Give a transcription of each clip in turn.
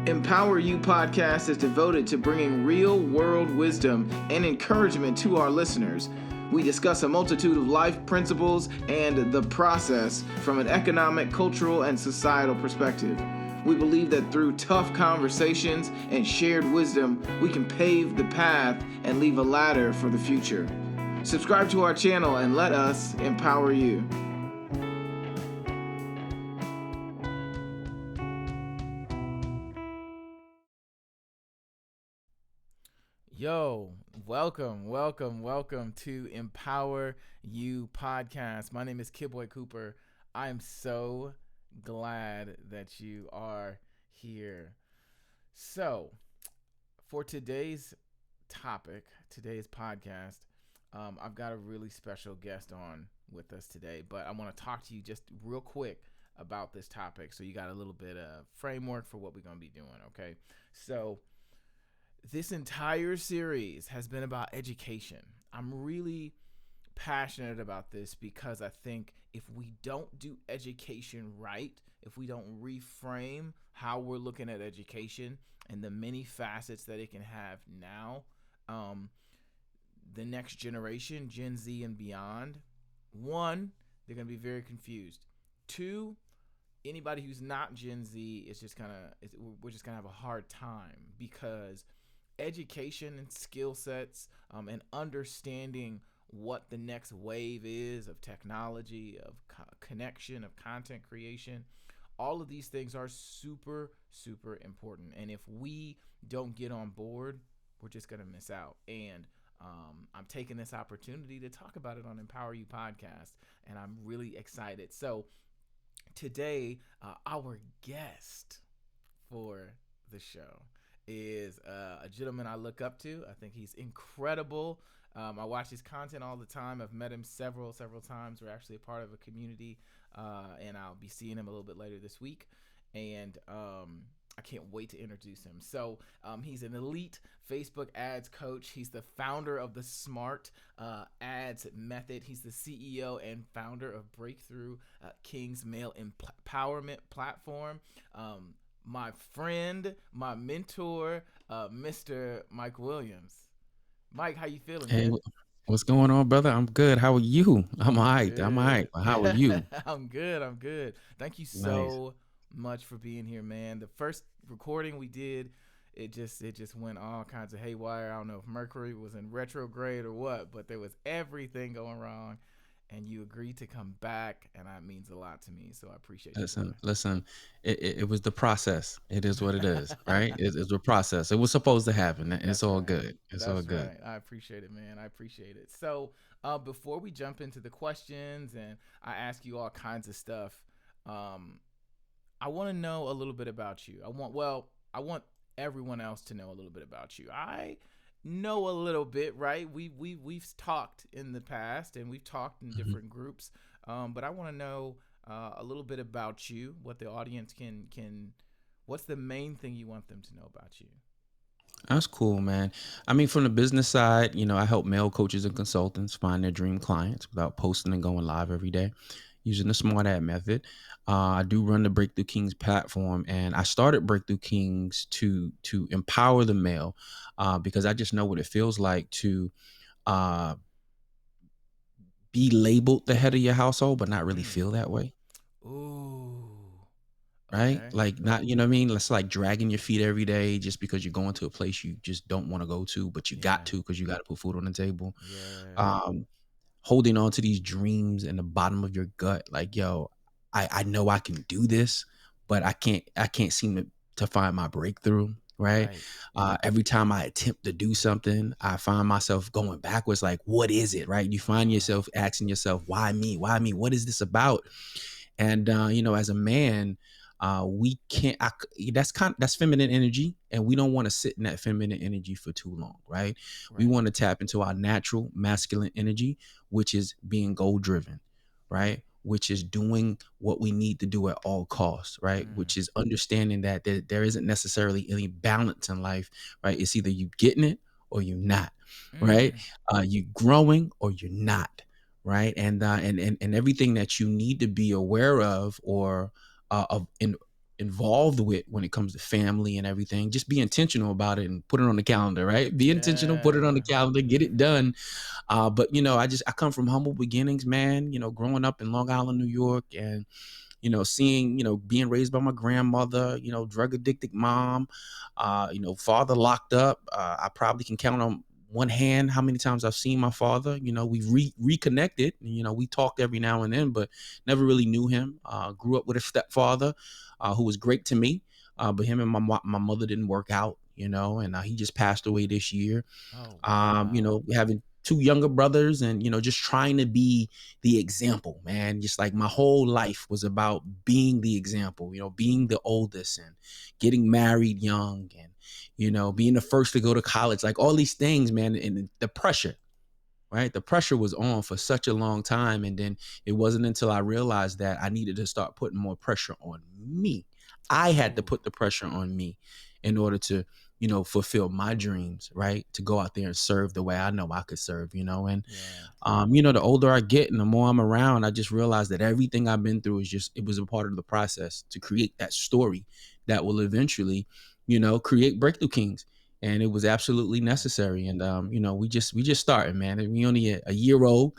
Empower You podcast is devoted to bringing real world wisdom and encouragement to our listeners. We discuss a multitude of life principles and the process from an economic, cultural, and societal perspective. We believe that through tough conversations and shared wisdom, we can pave the path and leave a ladder for the future. Subscribe to our channel and let us empower you. Yo, welcome to Empower You podcast. My name is Kidboy Cooper. I am so glad that you are here. So, for today's topic, today's podcast, I've got a really special guest on with us today, but I want to talk to you just real quick about this topic so you got a little bit of framework for what we're going to be doing, okay? So, this entire series has been about education. I'm really passionate about this because I think if we don't do education right, if we don't reframe how we're looking at education and the many facets that it can have now, the next generation, Gen Z and beyond, one, they're going to be very confused. Two, anybody who's not Gen Z is just we're just gonna have a hard time because education and skill sets and understanding what the next wave is of technology, of connection, of content creation, all of these things are super important, and if we don't get on board, we're just gonna miss out. And I'm taking this opportunity to talk about it on Empower You podcast, and I'm really excited. So today, our guest for the show is a gentleman I look up to. I think he's incredible. I watch his content all the time. I've met him several times. We're actually a part of a community, and I'll be seeing him a little bit later this week. And I can't wait to introduce him. So he's an elite Facebook ads coach. He's the founder of the Smart Ads Method. He's the CEO and founder of Breakthrough King's Male Empowerment Platform. My friend, my mentor, Mr. Mike Williams. Mike, how you feeling, Hey, man? what's going on, brother? I'm good. How are you? I'm all I'm right. I'm all right. good. How are you? I'm good. Thank you Nice. so much for being here, man. The first recording we did, it just went all kinds of haywire. I don't know if Mercury was in retrograde or what, but there was everything going wrong, and you agreed to come back, and that means a lot to me. So I appreciate you, Listen, brother. listen. It was the process. It is what it is, right? It's the process. It was supposed to happen. It's That's all right. good. It's all That's good. right. I appreciate it, man. I appreciate it. So, before we jump into the questions and I ask you all kinds of stuff, um, I want to know a little bit about you. I want everyone else to know a little bit about you. I know a little bit, right? We've talked in the past and we've talked in Mhm. different groups, but I want to know a little bit about you. What the audience can. What's the main thing you want them to know about you? That's cool, man. I mean, from the business side, I help male coaches and consultants find their dream clients without posting and going live every day using the smart ad method. I do run the Breakthrough Kings platform, and I started Breakthrough Kings to empower the male because I just know what it feels like to uh, be labeled the head of your household, but not really Mm. feel that way. Ooh. Right? Okay. Like, not, you know what I mean? It's like dragging your feet every day just because you're going to a place you just don't want to go to, but you got Yeah. to because you got to put food on the table. Yeah. Um, Holding on to these dreams in the bottom of your gut, like, yo, I know I can do this, but I can't seem to find my breakthrough. Right. Right. Every time I attempt to do something, I find myself going backwards. Like, what is it? Right. You find Uh, yourself asking yourself, why me? Why me? What is this about? And as a man, we can't. That's feminine energy, and we don't want to sit in that feminine energy for too long, right? We right. want to tap into our natural masculine energy, which is being goal driven, right? Which is doing what we need to do at all costs, right? Mm. Which is understanding that there isn't necessarily any balance in life, right? It's either you getting it or you're not, right? Mm. You growing or you're not, right? And everything that you need to be aware of or of in involved with when it comes to family and everything. Just be intentional about it and put it on the calendar, right? Be intentional, put it on the Yeah. calendar, get it done. But I come from humble beginnings, man. Growing up in Long Island, New York, and seeing, being raised by my grandmother, drug addicted mom, father locked up. I probably can count on one hand how many times I've seen my father. We reconnected. We talked every now and then, but never really knew him. Grew up with a stepfather who was great to me, but him and my mother didn't work out. And he just passed away this year. Oh, wow. Having two younger brothers, and just trying to be the example, man. Just like my whole life was about being the example, being the oldest and getting married young, and being the first to go to college, like all these things, man. And the pressure, right? The pressure was on for such a long time. And then it wasn't until I realized that I needed to start putting more pressure on me. I had to Ooh. put the pressure on me in order to, fulfill my dreams, right? To go out there and serve the way I know I could serve, and Yeah. the older I get and the more I'm around, I just realize that everything I've been through it was a part of the process to create that story that will eventually, create Breakthrough Kings. And it was absolutely Yeah. necessary. And we just started, man. And we only a year old.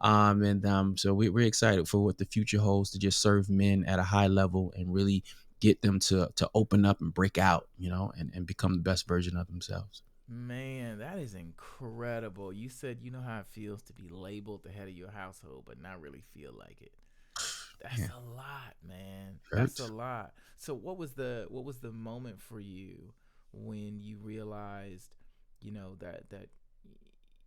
And so we're excited for what the future holds, to just serve men at a high level and really get them to open up and break out, and become the best version of themselves. Man, that is incredible. You said you know how it feels to be labeled the head of your household, but not really feel like it. That's Yeah, a lot, man. That's a hurts. lot. So what was the moment for you when you realized, that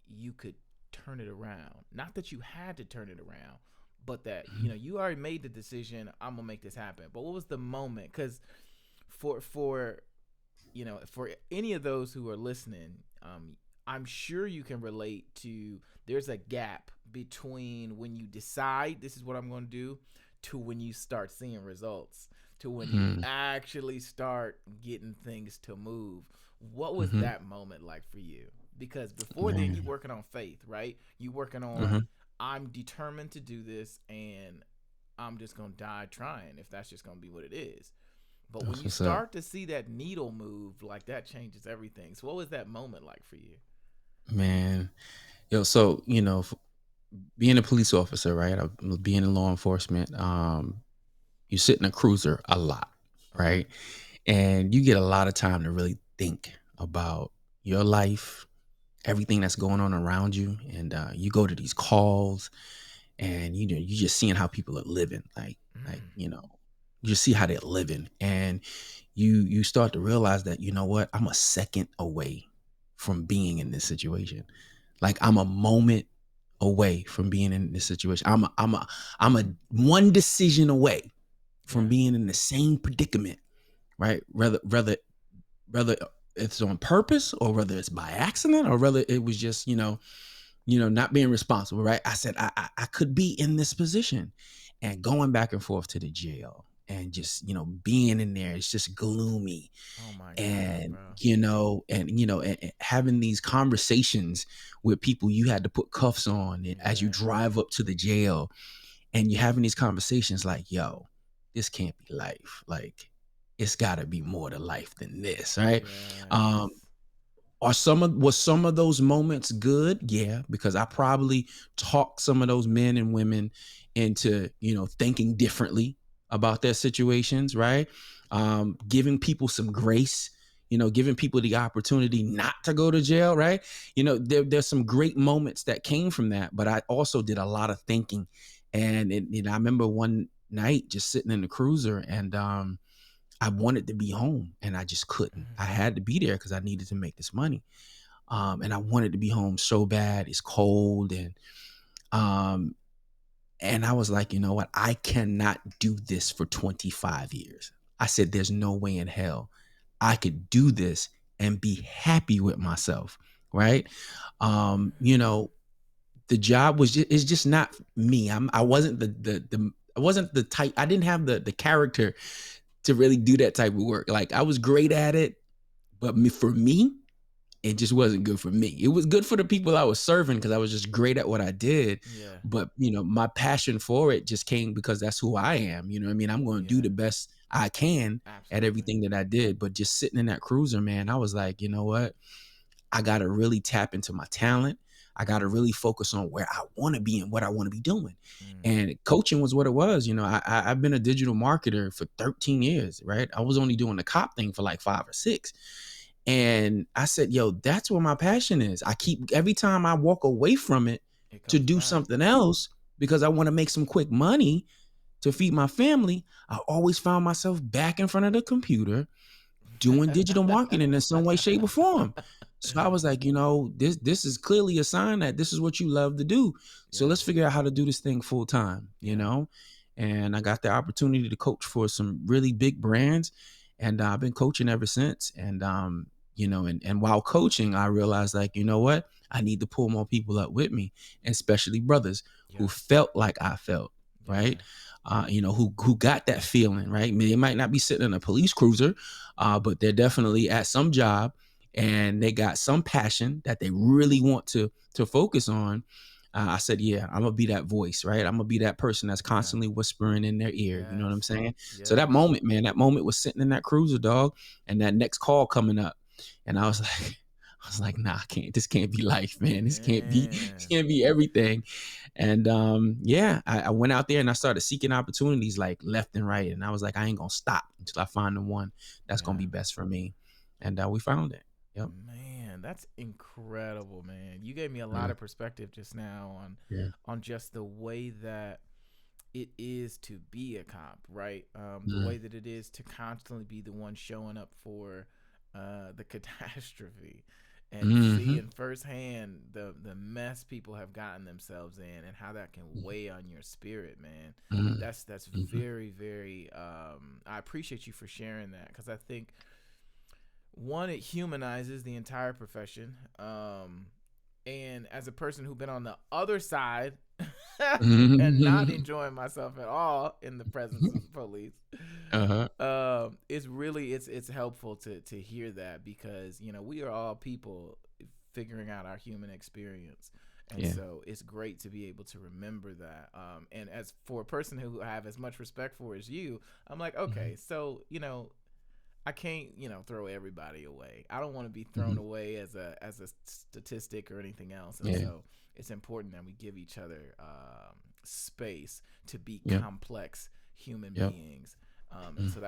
you could turn it around? Not that you had to turn it around, but that, you already made the decision, I'm going to make this happen. But what was the moment? Cuz for for any of those who are listening, I'm sure you can relate to, there's a gap between when you decide this is what I'm going to do to when you start seeing results, to when you Mm-hmm. actually start getting things to move. What was Mm-hmm. that moment like for you? Because before then, you Man. working on faith, right? You working Mm-hmm. on, I'm determined to do this, and I'm just gonna die trying if that's just gonna be what it is. But when That's you what's up, start to see that needle move, like that changes everything. So what was that moment like for you? man. Yo, so being a police officer, right? Being in law enforcement, you sit in a cruiser a lot, right? And you get a lot of time to really think about your life, everything that's going on around you, and you go to these calls, and you just seeing how people are living, like Mm, you just see how they're living, and you start to realize that, what, I'm a second away from being in this situation. Like, I'm a moment away from being in this situation. I'm a one decision away from yeah. being in the same predicament, right? Whether it's on purpose, or whether it's by accident, or whether it was just, not being responsible, right? I said I could be in this position, and going back and forth to the jail, and just, being in there, it's just gloomy. Oh my God, And bro. and having these conversations with people you had to put cuffs on, as you Yeah. drive up to the jail, and you're having these conversations like, yo, this can't be life. Like, it's got to be more to life than this, right? um Yes. was some of those moments good? Yeah, because I probably talked some of those men and women into, thinking differently about their situations, right? Giving people some grace, giving people the opportunity not to go to jail, right? There's some great moments that came from that, but I also did a lot of thinking. And I remember one night just sitting in the cruiser, and I wanted to be home, and I just couldn't. I Mm, had to be there because I needed to make this money. And I wanted to be home so bad. It's cold, um, and I was like, you know what? I cannot do this for 25 years. I said, there's no way in hell I could do this and be happy with myself, right? mm, The job is just not me. I wasn't the I wasn't the type. I didn't have the character to really do that type of work. Like, I was great at it, but for me, it just wasn't good for me. It was good for the people I was serving because I was just great at what I did. Yeah. But, my passion for it just came because that's who I am. You know what I mean? I'm going to do Yeah. the best I can at Absolutely. everything that I did. But just sitting in that cruiser, man, I was like, you know what? I got to really tap into my talent. I got to really focus on where I want to be and what I want to be doing. Mm. And coaching was what it was. I've been a digital marketer for 13 years, right? I was only doing the cop thing for like 5 or 6. And I said, yo, that's where my passion is. I keep every time I walk away from it It to comes do back. something else because I want to make some quick money to feed my family, I always found myself back in front of the computer doing digital marketing in some way, shape, or form. So I was like, this is clearly a sign that this is what you love to do. So let's Yes. figure out how to do this thing full time, Yeah. And I got the opportunity to coach for some really big brands, and I've been coaching ever since. And while coaching, I realized, like, you know what, I need to pull more people up with me, and especially brothers who Yeah. felt like I felt, right? Yeah. Who got that feeling, right? I mean, they might not be sitting in a police cruiser, but they're definitely at some job and they got some passion that they really want to focus on. I said, yeah, I'm gonna be that voice, right? I'm gonna be that person that's Yeah. constantly whispering in their ear. You know what I'm Yes. saying? So that Yes. moment, man, that moment was sitting in that cruiser, dog, and that next call coming up, and I was like, nah, I can't. This can't be life, man. This can't be. This Man. can't be everything. And yeah, I went out there and I started seeking opportunities like left and right. And I was like, I ain't gonna stop until I find the one that's gonna Yeah. be best for me. And we found it. Yep. Man, that's incredible, man. You gave me a lot Yeah. of perspective just now Yeah. on just the way that it is to be a cop, right? The Mm. way that it is to constantly be the one showing up for the catastrophe and Hmm. seeing firsthand the mess people have gotten themselves in and how that can weigh on your spirit, man. Hmm. That's Hmm. very, very. I appreciate you for sharing that because I think one, it humanizes the entire profession. And as a person who's been on the other side and not enjoying myself at all in the presence of the police, Uh-huh. it's helpful to hear that because we are all people figuring out our human experience. And Yeah. so it's great to be able to remember that. And as for a person who I have as much respect for as you, I'm like, Hmm. okay, so I can't, throw everybody away. I don't want to be thrown Hmm. away as a statistic or anything else. And Yeah. so it's important that we give each other space to be Yep. complex human Yep. beings. And Mm. so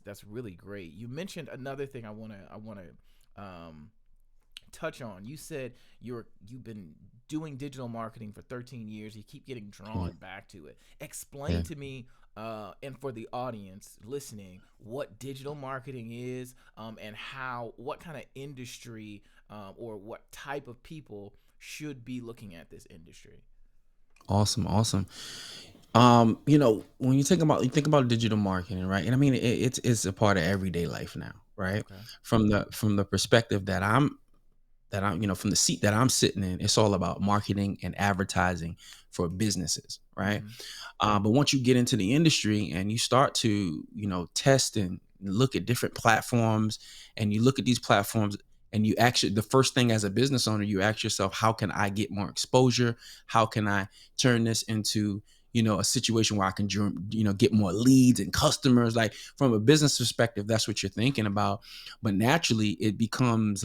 that's really great. You mentioned another thing I wanna touch on. You said you've been doing digital marketing for 13 years. You keep getting Yeah. drawn back to it. Explain Yeah. to me, and for the audience listening, what digital marketing is, and what kind of industry, or what type of people should be looking at this industry. Awesome. Awesome. When you think about digital marketing, right? And I mean, it's a part of everyday life now, right? Okay. From the perspective that I'm from the seat that I'm sitting in, it's all about marketing and advertising for businesses, right? Mm-hmm. But once you get into the industry and you start to, test and look at different platforms, and you look at these platforms, and you actually, the first thing as a business owner, you ask yourself, how can I get more exposure? How can I turn this into, a situation where I can, get more leads and customers? Like from a business perspective, that's what you're thinking about. But naturally, it becomes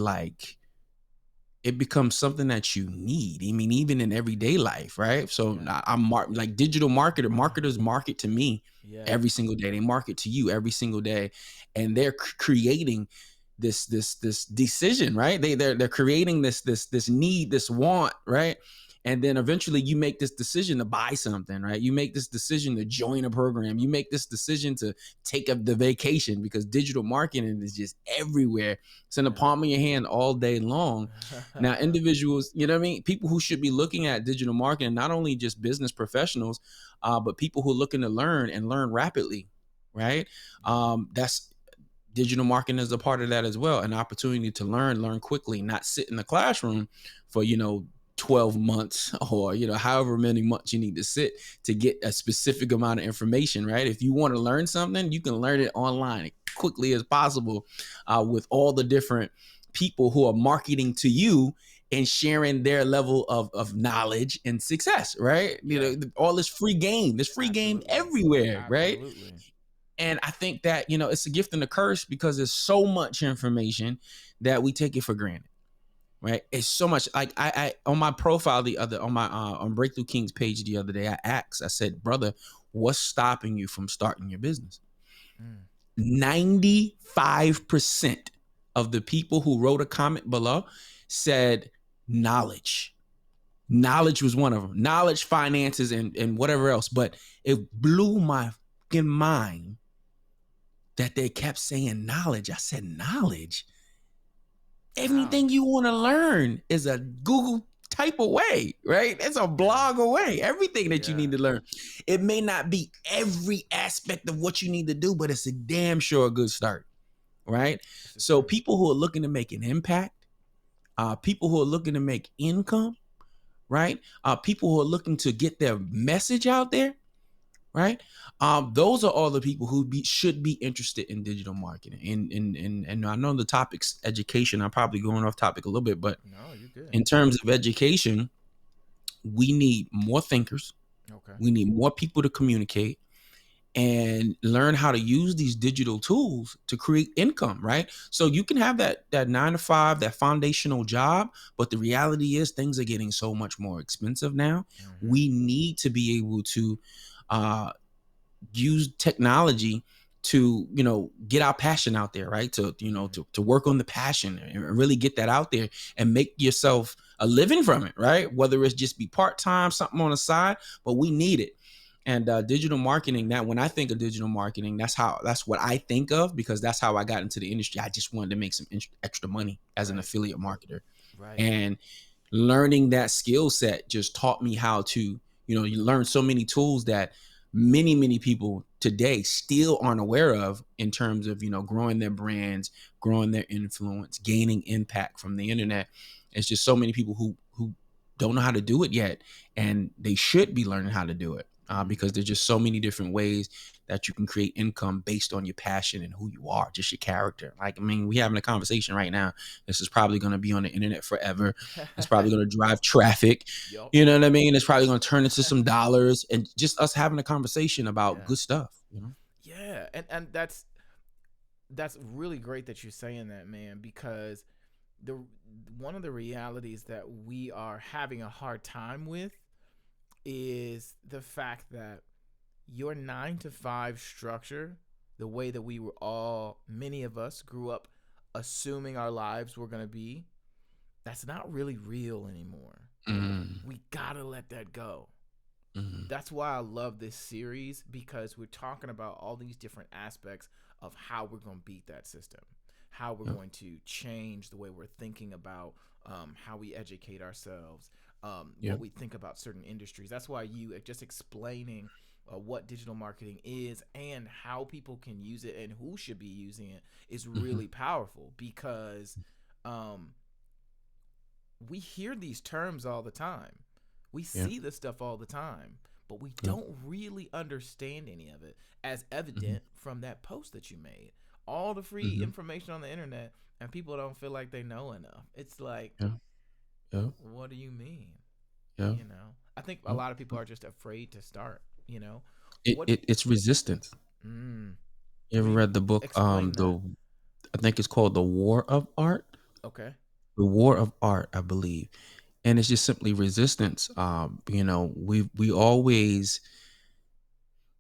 something that you need. I mean, even in everyday life, right? So Yeah. like digital marketers market to me Yeah. every single day. They market to you every single day, and they're creating this decision, right? They're creating this need, this want, right? And then eventually you make this decision to buy something, right? You make this decision to join a program. You make this decision to take up the vacation because digital marketing is just everywhere. It's in the Yeah. palm of your hand all day long. Now, individuals, you know what I mean? People who should be looking at digital marketing, not only just business professionals, but people who are looking to learn and learn rapidly, right? Yeah. That's digital marketing is a part of that as well. An opportunity to learn quickly, not sit in the classroom for, 12 months or, however many months you need to sit to get a specific amount of information, right? If you want to learn something, you can learn it online quickly as possible with all the different people who are marketing to you and sharing their level of knowledge and success, right? Yeah. All this free game, there's free game Absolutely. everywhere, right? Absolutely. And I think that, it's a gift and a curse because there's so much information that we take it for granted, right? It's so much. Like I on my profile on my on Breakthrough Kings page the other day, I said, brother, what's stopping you from starting your business? Mm. 95% of the people who wrote a comment below said knowledge. Knowledge was one of them. Knowledge, finances, and whatever else. But it blew my fucking mind that they kept saying knowledge. I said, knowledge? How? Everything you want to learn is a Google type away, right? It's a Yeah. blog away. Everything that you Yeah. need to learn. It may not be every aspect of what you need to do, but it's a damn sure a good start, right? This is So true. people who are looking to make an impact, people who are looking to make income, right? People who are looking to get their message out there, right? Those are all the people who should be interested in digital marketing. And I know the topic's education. I'm probably going off topic a little bit, but No, you're good. in terms of education, we need more thinkers. Okay. We need more people to communicate and learn how to use these digital tools to create income, right? So you can have that 9 to 5, that foundational job, but the reality is things are getting so much more expensive now. Mm-hmm. We need to be able to uh, use technology to get our passion out there, right? To Mm-hmm. to work on the passion and really get that out there and make yourself a living from it, right? Whether it's just be part-time, something on the side, but we need it. And digital marketing, that when I think of digital marketing, that's what I think of, because that's how I got into the industry. I just wanted to make some extra money as an Right. affiliate marketer. Right. And learning that skill set just taught me how to, you learn so many tools that many people today still aren't aware of, in terms of, growing their brands, growing their influence, gaining impact from the internet. It's just so many people who don't know how to do it yet, and they should be learning how to do it, Mm. because there's just so many different ways that you can create income based on your passion and who you are, just your character. Like, I mean, we having a conversation right now. This is probably going to be on the internet forever. It's probably going to drive traffic. Yup. You know what I mean? It's probably going to turn into some dollars, and just us having a conversation about Yeah. good stuff. Yeah. And that's really great that you're saying that, man, because the one of the realities that we are having a hard time with is the fact that your 9 to 5 structure, the way that we were all, many of us grew up assuming our lives were going to be, that's not really real anymore. Mm, We gotta let that go. mm, That's why I love this series, because we're talking about all these different aspects of how we're going to beat that system, how we're yep, going to change the way we're thinking about how we educate ourselves, what yep, we think about certain industries. That's why you just explaining what digital marketing is and how people can use it and who should be using it is mhm, really powerful, because um, we hear these terms all the time. We yep, see this stuff all the time, but we yep, don't really understand any of it, as mhm, evident from that post that you made. All the free mhm, information on the internet, and people don't feel like they know enough. It's like, yep, yep, what do you mean? yep, I think a yep. lot of people are just afraid to start. It, What? it it's resistance. Mm, You ever re read the book? Explain that. I think it's called The War of Art. Okay. The War of Art, I believe, and it's just simply resistance.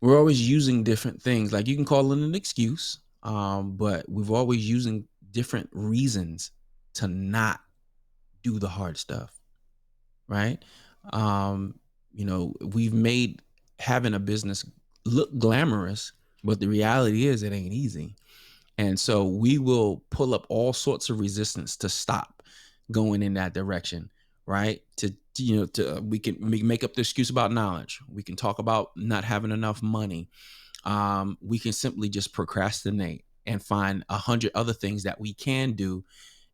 We're always using different things. Like, you can call it an excuse, but we've always using different reasons to not do the hard stuff, right? We've made having a business look glamorous, but the reality is it ain't easy. And so we will pull up all sorts of resistance to stop going in that direction, right? We can make up the excuse about knowledge. We can talk about not having enough money. We can simply just procrastinate and find 100 other things that we can do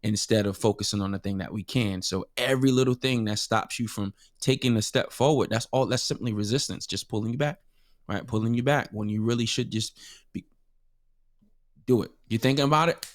instead of focusing on the thing that we can. So every little thing that stops you from taking a step forward, that's simply resistance, just pulling you back, right? Pulling you back when you really should just be Do it. You're thinking about it?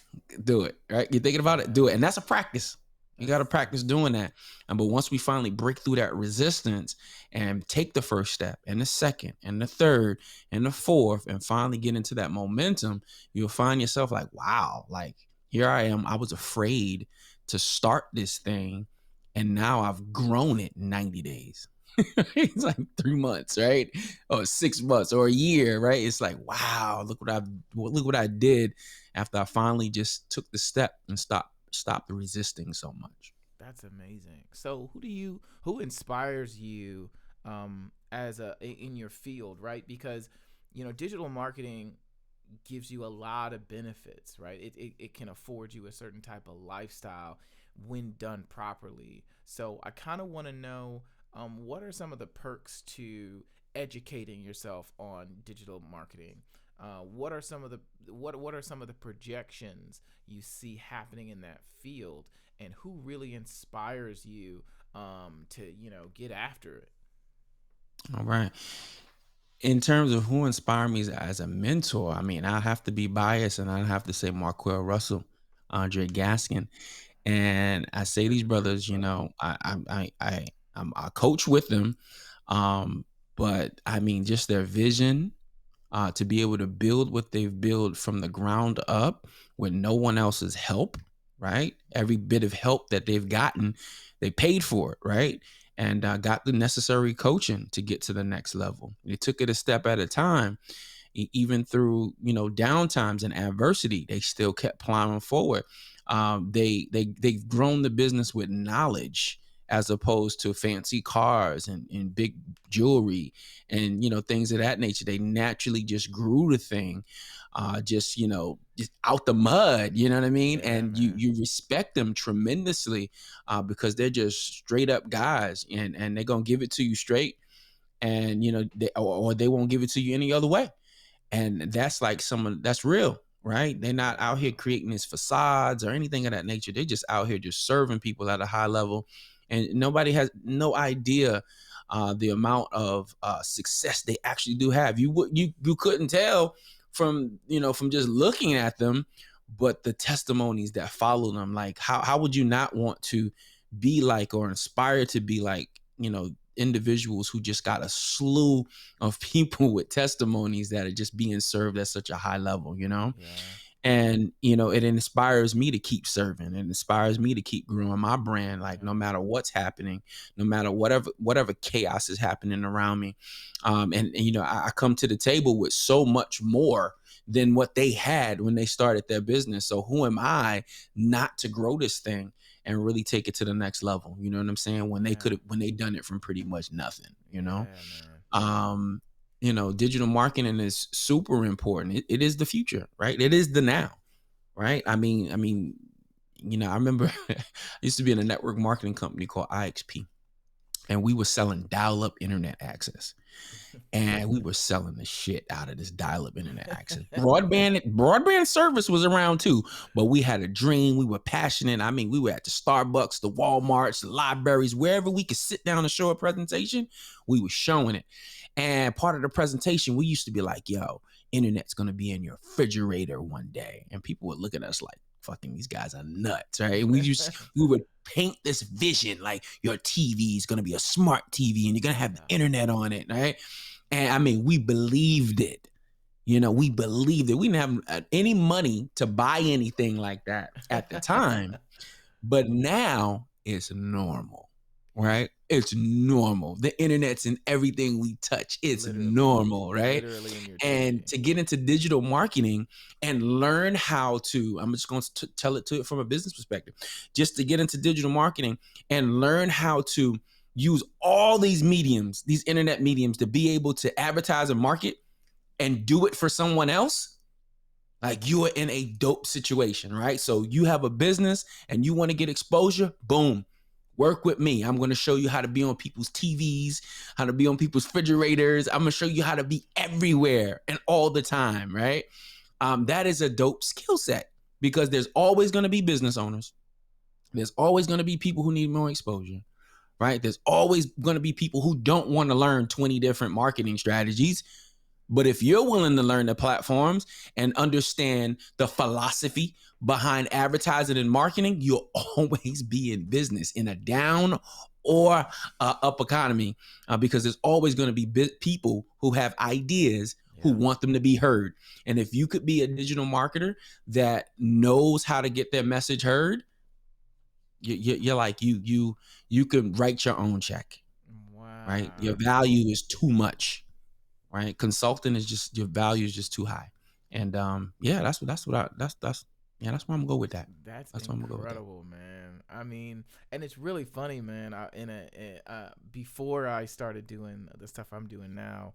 Do it. Right? You're thinking about it? Yeah. Do it. And that's a practice. You got to That's practice doing that. And but once we finally break through that resistance and take the first step and the second and the third and the fourth and finally get into that momentum, you'll find yourself like, wow, like here I am. I was afraid to start this thing and now I've grown it in 90 days. It's like 3 months, right? Or 6 months or a year, right? It's like, wow, look what I did after I finally just took the step and stopped resisting so much. that's amazing. So who inspires you as a in your field, right? Because digital marketing gives you a lot of benefits, right? It can afford you a certain type of lifestyle when done properly. So I kind of want to know what are some of the perks to educating yourself on digital marketing? What are some of the what are some of the projections you see happening in that field, and who really inspires you to get after it? All right. In terms of who inspired me as a mentor, I mean, I have to be biased and I have to say Marquell Russell, Andre Gaskin. And I say these brothers, I coach with them, um, but I mean, just their vision, to be able to build what they've built from the ground up with no one else's help, right? Every bit of help that they've gotten, they paid for it, right? And got the necessary coaching to get to the next level. They took it a step at a time, even through downtimes and adversity. They still kept plowing forward. They've grown the business with knowledge as opposed to fancy cars and big jewelry and things of that nature. They naturally just grew the thing, just out the mud. You know what I mean? Yeah, And you man. you respect them tremendously, because they're just straight up guys, and they're gonna give it to you straight, and or they won't give it to you any other way. And that's like someone that's real, right? They're not out here creating these facades or anything of that nature. They're just out here just serving people at a high level, and nobody has no idea the amount of success they actually do have. You couldn't tell from just looking at them, but the testimonies that follow them. Like how would you not want to be like or inspire to be like individuals who just got a slew of people with testimonies that are just being served at such a high level. Yeah. And it inspires me to keep serving. It inspires me to keep growing my brand, like no Yeah. matter what's happening, no matter whatever chaos is happening around me. I come to the table with so much more than what they had when they started their business. So who am I not to grow this thing and really take it to the next level? You know what I'm saying? Yeah. When they done it from pretty much nothing. Yeah, man. um Digital marketing is super important. It is the future, right? It is the now, right? I remember I used to be in a network marketing company called IXP, and we were selling dial-up internet access, and we were selling the shit out of this dial-up internet access. Broadband service was around too, but we had a dream. We were passionate. I mean, we were at the Starbucks, the Walmarts, the libraries, wherever we could sit down and show a presentation, we were showing it. And part of the presentation, we used to be like, yo, internet's gonna be in your refrigerator one day. And people would look at us like, fucking these guys are nuts, right? And we would paint this vision like your TV is gonna be a smart TV and you're gonna have the Yeah. internet on it, right? And I mean, we believed it. We believed it. We didn't have any money to buy anything like that at the time, but now it's normal, right? It's normal. The internet's in everything we touch. It's Literally. normal, right? Literally in your And TV. to get into digital marketing and learn how to, I'm just going to tell it to it from a business perspective, just to get into digital marketing and learn how to use all these mediums, these internet mediums, to be able to advertise and market and do it for someone else. Like you are in a dope situation, right? So you have a business and you want to get exposure, boom. Work with me. I'm going to show you how to be on people's TVs, how to be on people's refrigerators. I'm going to show you how to be everywhere and all the time, right? That is a dope skill set because there's always going to be business owners. There's always going to be people who need more exposure, right? There's always going to be people who don't want to learn 20 different marketing strategies. But if you're willing to learn the platforms and understand the philosophy behind advertising and marketing, you'll always be in business in a down or up economy, because there's always going to be people who have ideas who Yeah. want them to be heard. And if you could be a digital marketer that knows how to get their message heard, you're like you can write your own check, right? Your Wow. value is too much, right? Consulting is just, your value is just too high. And yeah, that's what I that's yeah, that's why I'm gonna go with that. That's That's why I'm gonna go with that. incredible, man. I mean, and it's really funny, man. Before I started doing the stuff I'm doing now,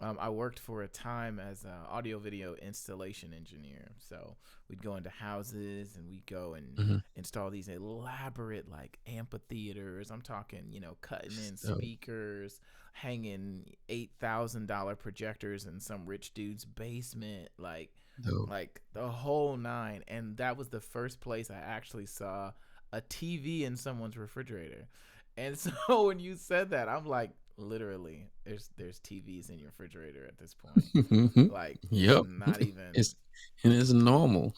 I worked for a time as an audio video installation engineer. So we'd go into houses and we'd go and Mm-hmm. install these elaborate like amphitheaters. I'm talking, cutting in So speakers, hanging $8,000 projectors in some rich dude's basement, dope. like the whole nine. And that was the first place I actually saw a TV in someone's refrigerator. And so when you said that, I'm like, literally, there's TVs in your refrigerator at this point. Like, Yep. not even. It's and it's normal.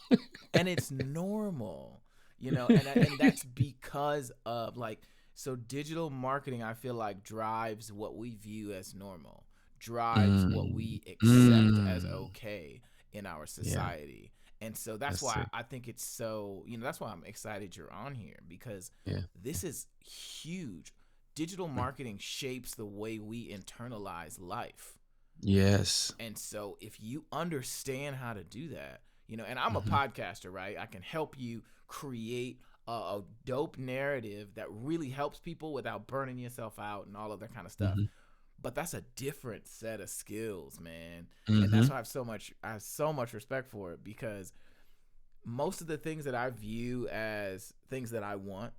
And it's normal, and that's because of like, so digital marketing, I feel like, drives what we view as normal, drives what Mm, we accept as mm. okay in our Yeah, society. And so that's that's why it. I think it's so, that's why I'm excited you're on here, because Yeah. this is huge. Digital Mm. marketing shapes the way we internalize life. Yes. And so if you understand how to do that, and I'm a Mm-hmm. podcaster, right? I can help you create a dope narrative that really helps people without burning yourself out and all of that kind of stuff. Mm-hmm. But that's a different set of skills, man. And Mm-hmm. that's why I have so much respect for it, because most of the things that I view as things that I want,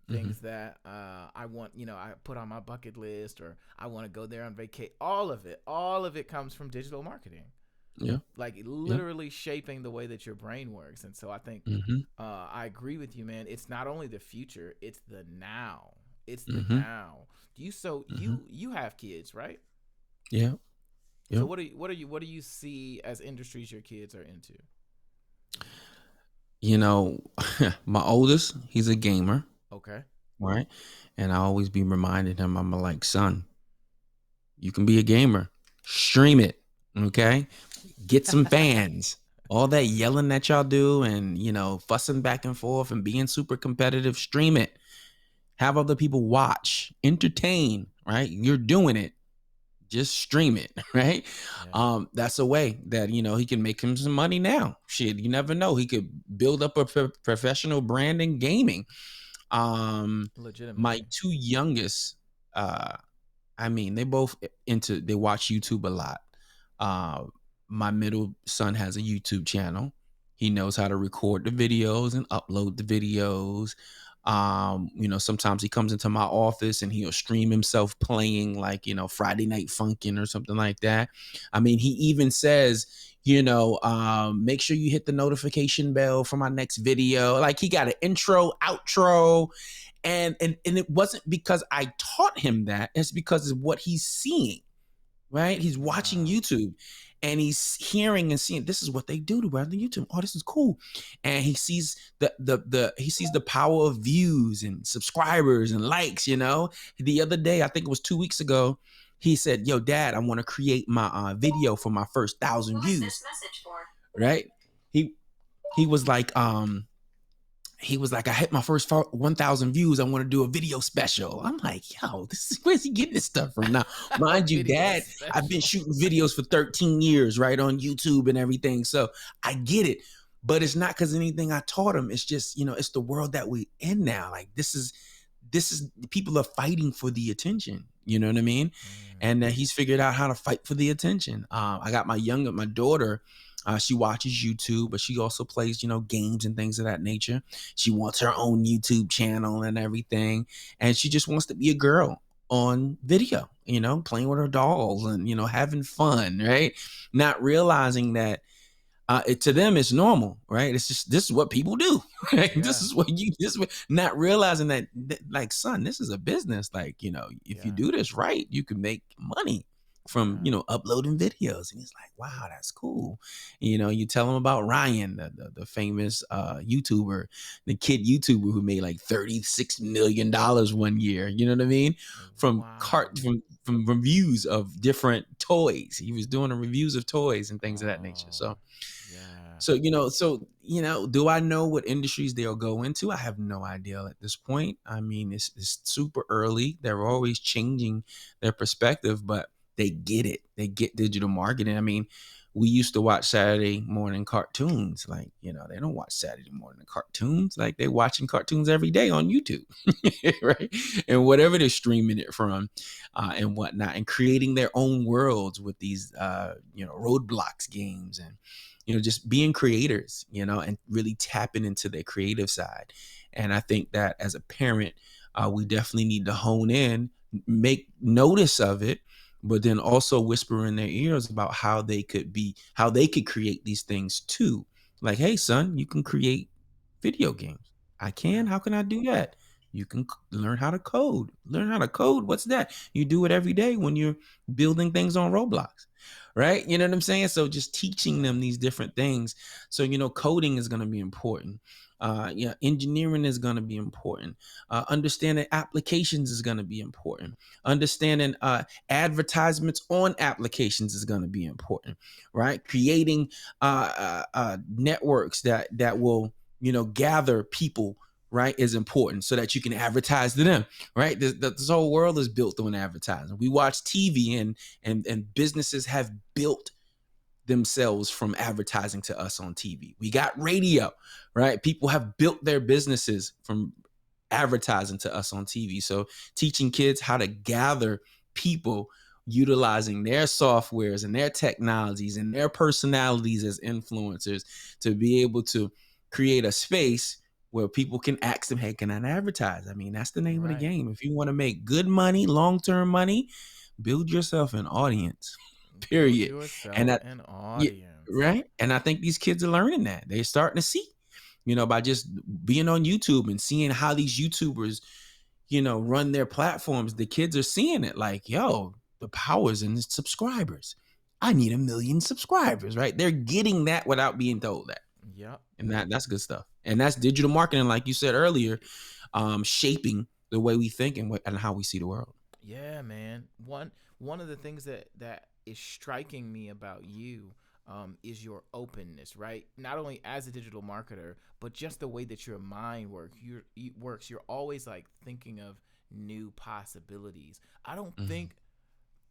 Mm-hmm. things that I want, I put on my bucket list, or I want to go there on vacation. All of it comes from digital marketing, Yeah. like Yeah. literally shaping the way that your brain works. And so I think Mm-hmm. I agree with you, man. It's not only the future; it's the now. It's the Mm-hmm. now. Mm-hmm. You have kids, right? Yeah. So Yep. what do you see as industries your kids are into? You know, my oldest, he's a gamer, Okay. right? And I always be reminding him, I'm like, son, you can be a gamer. Stream it. Okay. Get some fans. All that yelling that y'all do and, fussing back and forth and being super competitive, stream it. Have other people watch, entertain, right? You're doing it. Just stream it, right? Yeah. That's a way that, he can make him some money now. Shit, you never know. He could build up a professional brand in gaming. Um, my Legitimately. two youngest, uh, I mean, they watch YouTube a lot. Uh, my middle son has a YouTube channel. He knows how to record the videos and upload the videos. Sometimes he comes into my office and he'll stream himself playing, like, Friday Night Funkin' or something like that. I mean, he even says, make sure you hit the notification bell for my next video. Like, he got an intro, outro, and it wasn't because I taught him that. It's because of what he's seeing, right? He's watching Wow. YouTube and he's hearing and seeing, this is what they do to on the YouTube. Oh, this is cool. And he sees the power of views and subscribers and likes. The other day, I think it was 2 weeks ago, he said, yo, dad, I want to create my video for my first 1,000 views. Right? He was like, I hit my first 1,000 views. I want to do a video special. I'm like, yo, where's he getting this stuff from? Now, A mind you, video dad, I've been special. shooting videos for 13 years, right, on YouTube and everything. So I get it. But it's not because anything I taught him. It's just, it's the world that we in now. Like, this is people are fighting for the attention. You know what I mean? Mm. And he's figured out how to fight for the attention. I got my daughter. She watches YouTube, but she also plays, games and things of that nature. She wants her own YouTube channel and everything. And she just wants to be a girl on video, playing with her dolls and, having fun, right? Not realizing that to them it's normal, right? It's just, this is what people do, right? Yeah. Not realizing that, like, son, this is a business. Like, if you Yeah. do this right, you can make money, from, Yeah. uploading videos. And he's like, wow, that's cool. You tell him about Ryan, the famous YouTuber, the kid YouTuber who made like $36 million one year. You know what I mean? From cart Wow. from reviews of different toys. He was doing the reviews of toys and things of that nature. Oh, So yeah. do I know what industries they'll go into? I have no idea at this point. I mean, it's super early. They're always changing their perspective, but they get it. They get digital marketing. I mean, we used to watch Saturday morning cartoons. Like, they don't watch Saturday morning cartoons. Like, they're watching cartoons every day on YouTube, right? And whatever they're streaming it from, and whatnot, and creating their own worlds with these, roadblocks games and just being creators, and really tapping into their creative side. And I think that as a parent, we definitely need to hone in, make notice of it, but then also whisper in their ears about how they could create these things too. Like, hey, son, you can create video games. I can. Yeah. How can I do that? You can learn how to code. Learn how to code. What's that? You do it every day when you're building things on Roblox, right? You know what I'm saying? So just teaching Yeah. them these different things. So coding is going to be important. Engineering is going to be important. Understanding applications is going to be important. Understanding advertisements on applications is going to be important, right? Creating networks that will gather people, right, is important so that you can advertise to them, right? This whole world is built on advertising. We watch TV and businesses have built themselves from advertising to us on TV. We got radio, right? People have built their businesses from advertising to us on TV. So teaching kids how to gather people utilizing their softwares and their technologies and their personalities as influencers to be able to create a space where people can ask them, hey, can I advertise? I mean, that's the name of the Right. game. If you want to make good money, long-term money, build yourself an audience, Build period. And yourself that, an yeah, audience. right. And I think these kids are learning that. They're starting to see, by just being on YouTube and seeing how these YouTubers, run their platforms. The kids are seeing it like, yo, the power's in the subscribers. I need 1 million subscribers, right? They're getting that without being told that. Yep. And that's good stuff. And that's digital marketing, like you said earlier, shaping the way we think and how we see the world. Yeah, man. One of the things that is striking me about you is your openness, right? Not only as a digital marketer, but just the way that your mind works. You're always like thinking of new possibilities. I don't Mm-hmm. think,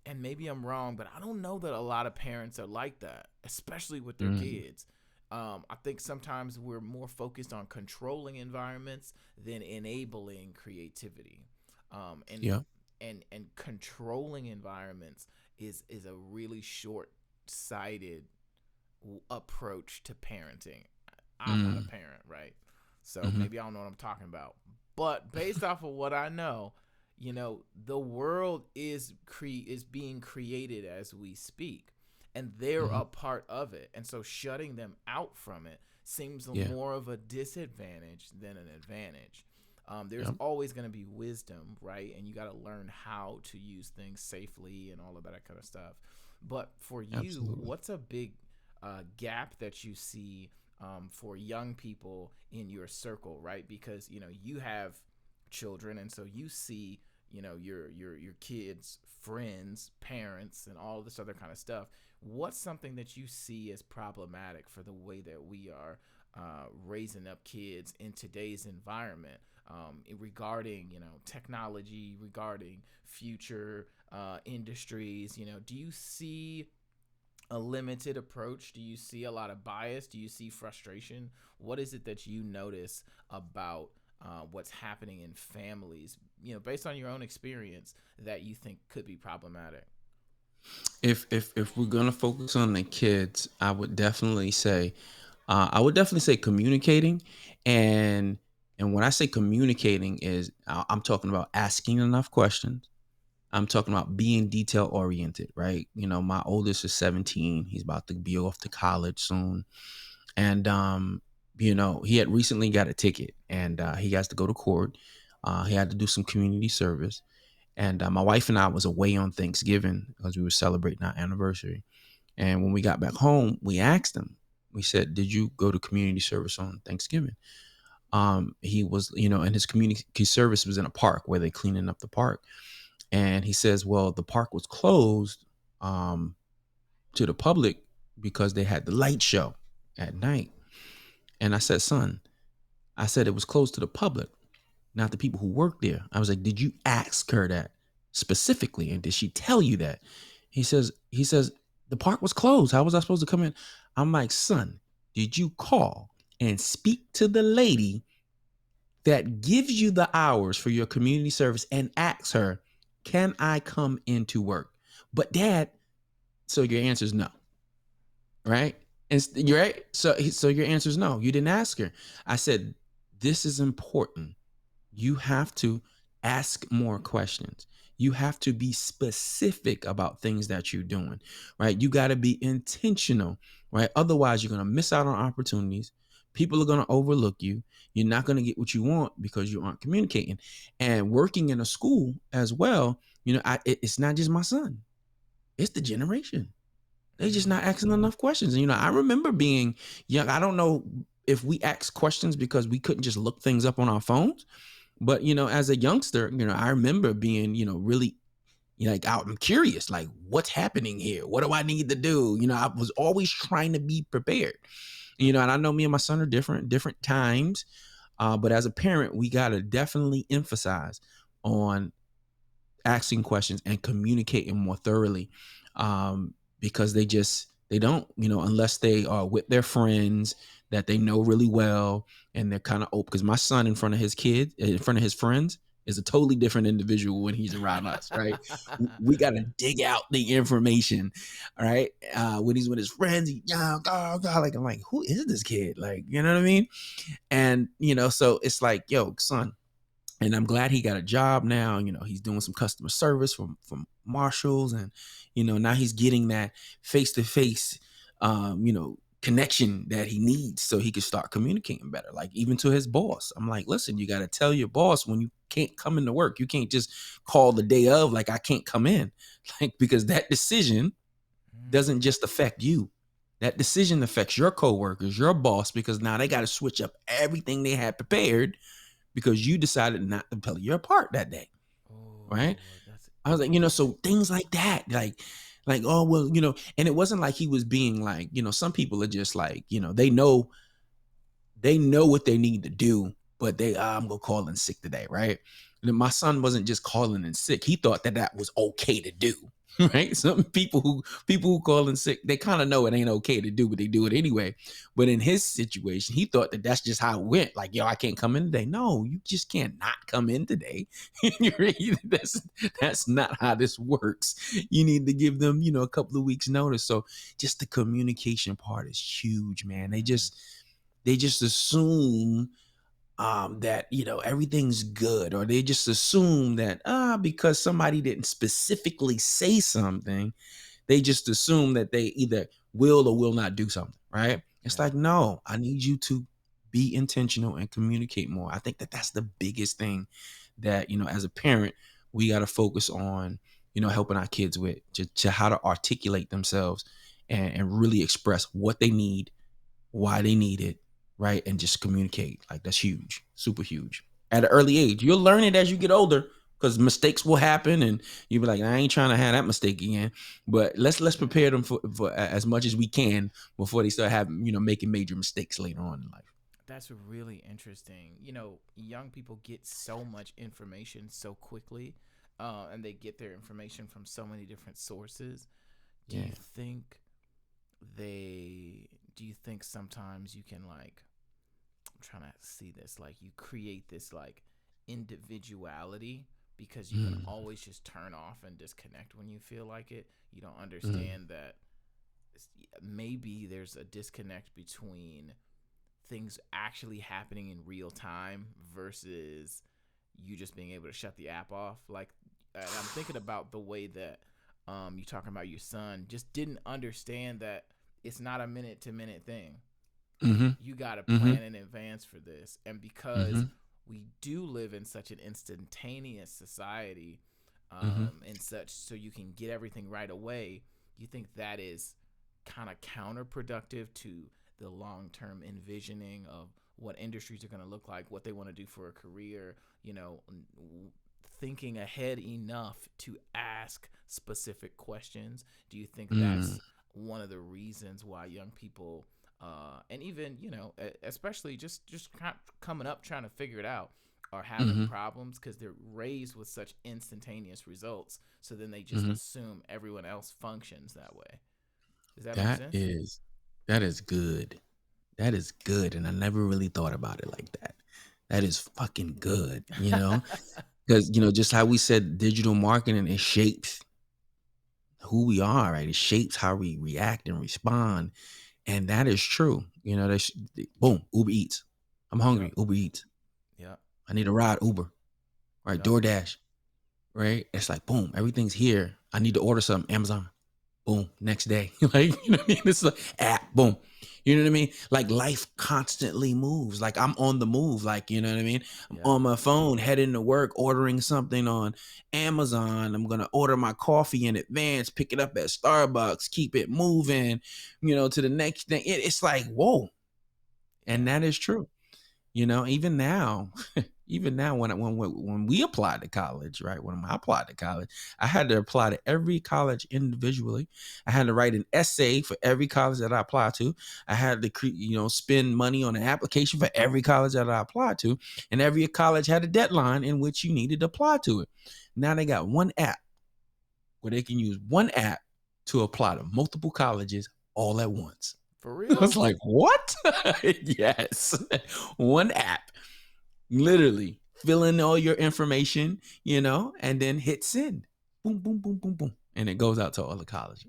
and maybe I'm wrong, but I don't know that a lot of parents are like that, especially with their Mm-hmm. kids. I think sometimes we're more focused on controlling environments than enabling creativity. Um, and Yeah. and controlling environments is a really short sighted approach to parenting. I'm not a Mm-hmm. parent, right? So Mm-hmm. maybe I don't know what I'm talking about. But based off of what I know, the world is being created as we speak, and they're Mm-hmm. a part of it. And so shutting them out from it seems Yeah. more of a disadvantage than an advantage. There's Yep. always going to be wisdom, right? And you got to learn how to use things safely and all of that kind of stuff. But for you, Absolutely. what's a big gap that you see for young people in your circle, right? Because you have children, and so you see your kids, friends, parents, and all this other kind of stuff. What's something that you see as problematic for the way that we are raising up kids in today's environment, regarding technology, regarding future industries? Do you see a limited approach? Do you see a lot of bias? Do you see frustration? What is it that you notice about what's happening in families, based on your own experience, that you think could be problematic? If we're gonna focus on the kids, I would definitely say communicating, and when I say communicating is I'm talking about asking enough questions. I'm talking about being detail oriented, right? My oldest is 17. He's about to be off to college soon, and he had recently got a ticket, and he has to go to court. He had to do some community service, And my wife and I was away on Thanksgiving because we were celebrating our anniversary. And when we got back home, we asked him. We said, "Did you go to community service on Thanksgiving?" He was, and his community service was in a park where they cleaning up the park. And he says, "Well, the park was closed um, to the public because they had the light show at night." And I said, "Son, I said it was closed to the public, not the people who work there." I was like, "Did you ask her that specifically? And did she tell you that?" He says, "The park was closed. How was I supposed to come in?" I'm like, "Son, did you call and speak to the lady that gives you the hours for your community service and ask her, can I come into work?" But dad, so your answer is no, right? And you're right. So your answer is no. You didn't ask her. I said, this is important. You have to ask more questions. You have to be specific about things that you're doing, right? You got to be intentional, right? Otherwise, you're going to miss out on opportunities. People are going to overlook you. You're not going to get what you want because you aren't communicating. And working in a school as well, it's not just my son, it's the generation. They just not asking Mm. enough questions. And, I remember being young. I don't know if we asked questions because we couldn't just look things up on our phones, but as a youngster, I remember being, really like out and curious, like what's happening here? What do I need to do? I was always trying to be prepared. And I know me and my son are different times. But as a parent, we gotta definitely emphasize on asking questions and communicating more thoroughly, because they don't, unless they are with their friends that they know really well, and they're kind of open. Because my son, in front of his kids, in front of his friends, is a totally different individual when he's around us, right? We got to dig out the information, all right? When he's with his friends, like, I'm like, who is this kid? Like, you know what I mean? And so it's like, yo, son, and I'm glad he got a job now. He's doing some customer service from Marshalls, and now he's getting that face to face, connection that he needs so he can start communicating better. Like even to his boss, I'm like, listen, you got to tell your boss when you can't come into work. You can't just call the day of, like, I can't come in, like, because that decision doesn't Mm. just affect you. That decision affects your coworkers, your boss, because now they got to switch up everything they had prepared because you decided not to play your part that day, right? Oh, that's I was like, so interesting. things like that, like, oh well, and it wasn't like he was being like, some people are just like, they know what they need to do, but I'm gonna call in sick today, right? And then my son wasn't just calling in sick; he thought that was okay to do, right? Some people who call in sick, they kind of know it ain't okay to do, but they do it anyway. But in his situation, he thought that that's just how it went. Like, yo, I can't come in today. No, you just can't not come in today. That's not how this works. You need to give them, a couple of weeks notice. So just the communication part is huge, man. They just assume that everything's good, or they just assume that because somebody didn't specifically say something, they just assume that they either will or will not do something, right? It's Yeah. like, no, I need you to be intentional and communicate more. I think that that's the biggest thing that as a parent we got to focus on, helping our kids with, to how to articulate themselves and really express what they need, why they need it, right? And just communicate. Like, that's huge, super huge. At an early age, you'll learn it as you get older because mistakes will happen, and you'll be like, I ain't trying to have that mistake again. But let's prepare them for as much as we can before they start having, making major mistakes later on in life. That's really interesting. Young people get so much information so quickly, and they get their information from so many different sources. Do Yeah. you think do you think sometimes you can, like, I'm trying to see this, like, you create this, like, individuality because you can Mm, always just turn off and disconnect when you feel like it. You don't mm, understand that maybe there's a disconnect between things actually happening in real time versus you just being able to shut the app off. Like, and I'm thinking about the way that you talking about your son just didn't understand that it's not a minute to minute thing. mm-hmm, You got to mm-hmm, plan in advance for this. And because mm-hmm, we do live in such an instantaneous society, Mm-hmm. and such, so you can get everything right away, you think that is kind of counterproductive to the long-term envisioning of what industries are going to look like, what they want to do for a career, thinking ahead enough to ask specific questions? Do you think Mm. that's one of the reasons why young people, and even especially just coming up trying to figure it out, are having Mm-hmm. problems because they're raised with such instantaneous results, so then they just Mm-hmm. assume everyone else functions that way? Does that make That sense? is that is good. That is good. And I never really thought about it like that. That is fucking good, Because, just how we said digital marketing, it shapes who we are, right? It shapes how we react and respond. And that is true. Boom, Uber Eats. I'm Yep. hungry. Uber Eats. Yep. I need a ride. Uber. Right. Yep. DoorDash. Right. It's like, boom, everything's here. I need to order something. Amazon. Boom, next day. Like, you know what I mean? It's like app, boom. You know what I mean? Like life constantly moves. Like I'm on the move. Like, you know what I mean? I'm Yep. on my phone, heading to work, ordering something on Amazon. I'm gonna order my coffee in advance, pick it up at Starbucks, keep it moving, to the next thing. It's like, whoa. And Yeah. that is true. Even now, even now when we applied to college, right? When I applied to college, I had to apply to every college individually. I had to write an essay for every college that I applied to. I had to spend money on an application for every college that I applied to, and every college had a deadline in which you needed to apply to it. Now they got one app where they can use one app to apply to multiple colleges all at once. For I was real? like, what? Yes. One app. Literally fill in all your information, and then hit send. Boom, boom, boom, boom, boom. And it goes out to all the colleges.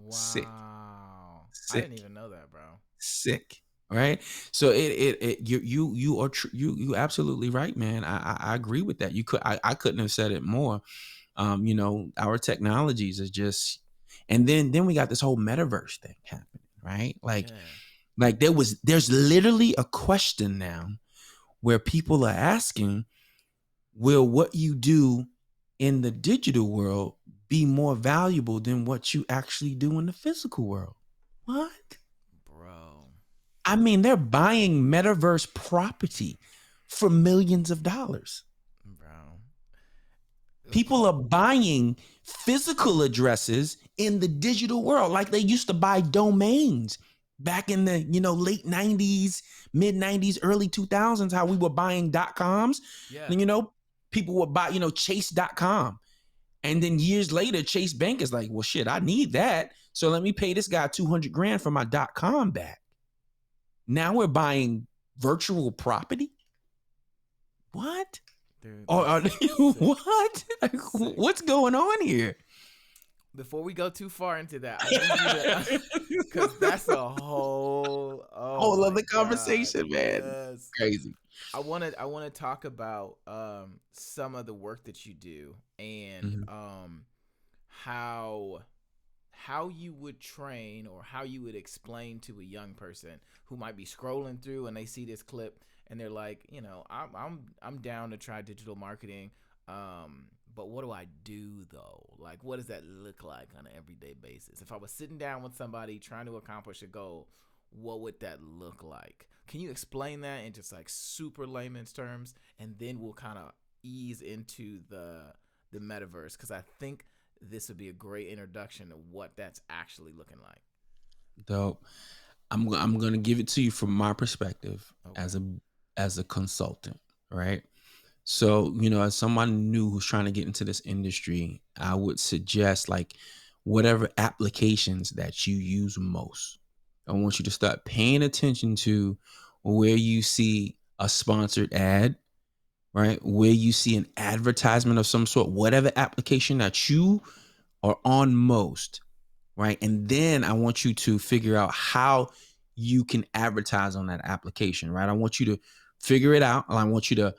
Sick, Wow. I didn't sick, even know that, bro. sick. Right. So you are you absolutely right, man. I agree with that. I couldn't have said it more. Our technologies is just, and then we got this whole metaverse thing happening, right? Yeah. Like there's literally a question now where people are asking, will what you do in the digital world be more valuable than what you actually do in the physical world? What? Bro. I mean, they're buying metaverse property for millions of dollars. Bro. People are buying physical addresses in the digital world like they used to buy domains back in the late 90s, mid 90s, early 2000s, how we were buying .coms. Yeah. And, people would buy chase.com, and then years later Chase Bank is like, well, shit, I need that, so let me pay this guy 200 grand for my .com back. Now we're buying virtual property. What? Dude, Or that's are you sick. what? Sick. What's going on here? Before we go too far into that, I need you to, because that's a whole, oh Whole my other God. conversation, man. Yes. Crazy. I want to talk about some of the work that you do, and Mhm. how you would train, or how you would explain to a young person who might be scrolling through and they see this clip and they're like, I'm down to try digital marketing, but what do I do though? Like, what does that look like on an everyday basis? If I was sitting down with somebody trying to accomplish a goal, what would that look like? Can you explain that in just like super layman's terms, and then we'll kind of ease into the metaverse, because I think this would be a great introduction to what that's actually looking like. Dope. I'm gonna give it to you from my perspective Okay. as a consultant, right? So, as someone new who's trying to get into this industry, I would suggest like whatever applications that you use most. I want you to start paying attention to where you see a sponsored ad, right? Where you see an advertisement of some sort, whatever application that you are on most, right? And then I want you to figure out how you can advertise on that application, right? I want you to figure it out. I want you to,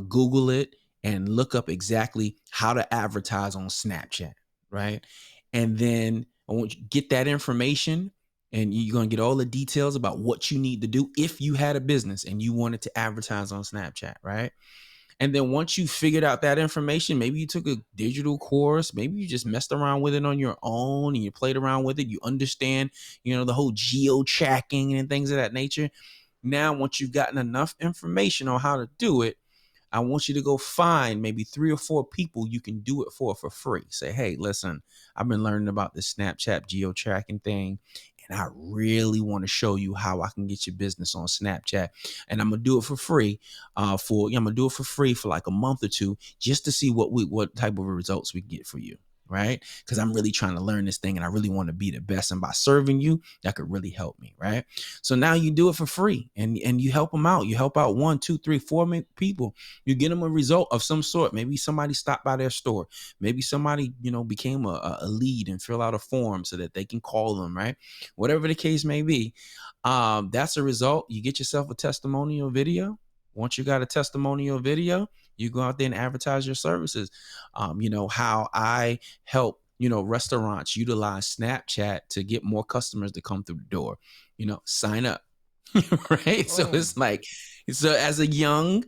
Google it and look up exactly how to advertise on Snapchat, right? And then I want you to get that information, and you're going to get all the details about what you need to do if you had a business and you wanted to advertise on Snapchat, right? And then once you figured out that information, maybe you took a digital course, maybe you just messed around with it on your own and you played around with it. You understand, the whole geo tracking and things of that nature. Now, once you've gotten enough information on how to do it, I want you to go find maybe 3 or 4 people you can do it for free. Say, hey, listen, I've been learning about this Snapchat geo tracking thing, and I really want to show you how I can get your business on Snapchat. And I'm gonna do it for free. I'm gonna do it for free for like a month or two, just to see what type of results we get for you. Right? Because I'm really trying to learn this thing and I really want to be the best. And by serving you, that could really help me. Right. So now you do it for free and you help them out. You help out 1, 2, 3, 4 people. You get them a result of some sort. Maybe somebody stopped by their store. Maybe somebody, became a lead and fill out a form so that they can call them, right? Whatever the case may be. That's a result. You get yourself a testimonial video. Once you got a testimonial video, you go out there and advertise your services. How I help, restaurants utilize Snapchat to get more customers to come through the door, sign up. Right. So Boom. it's like, so as a young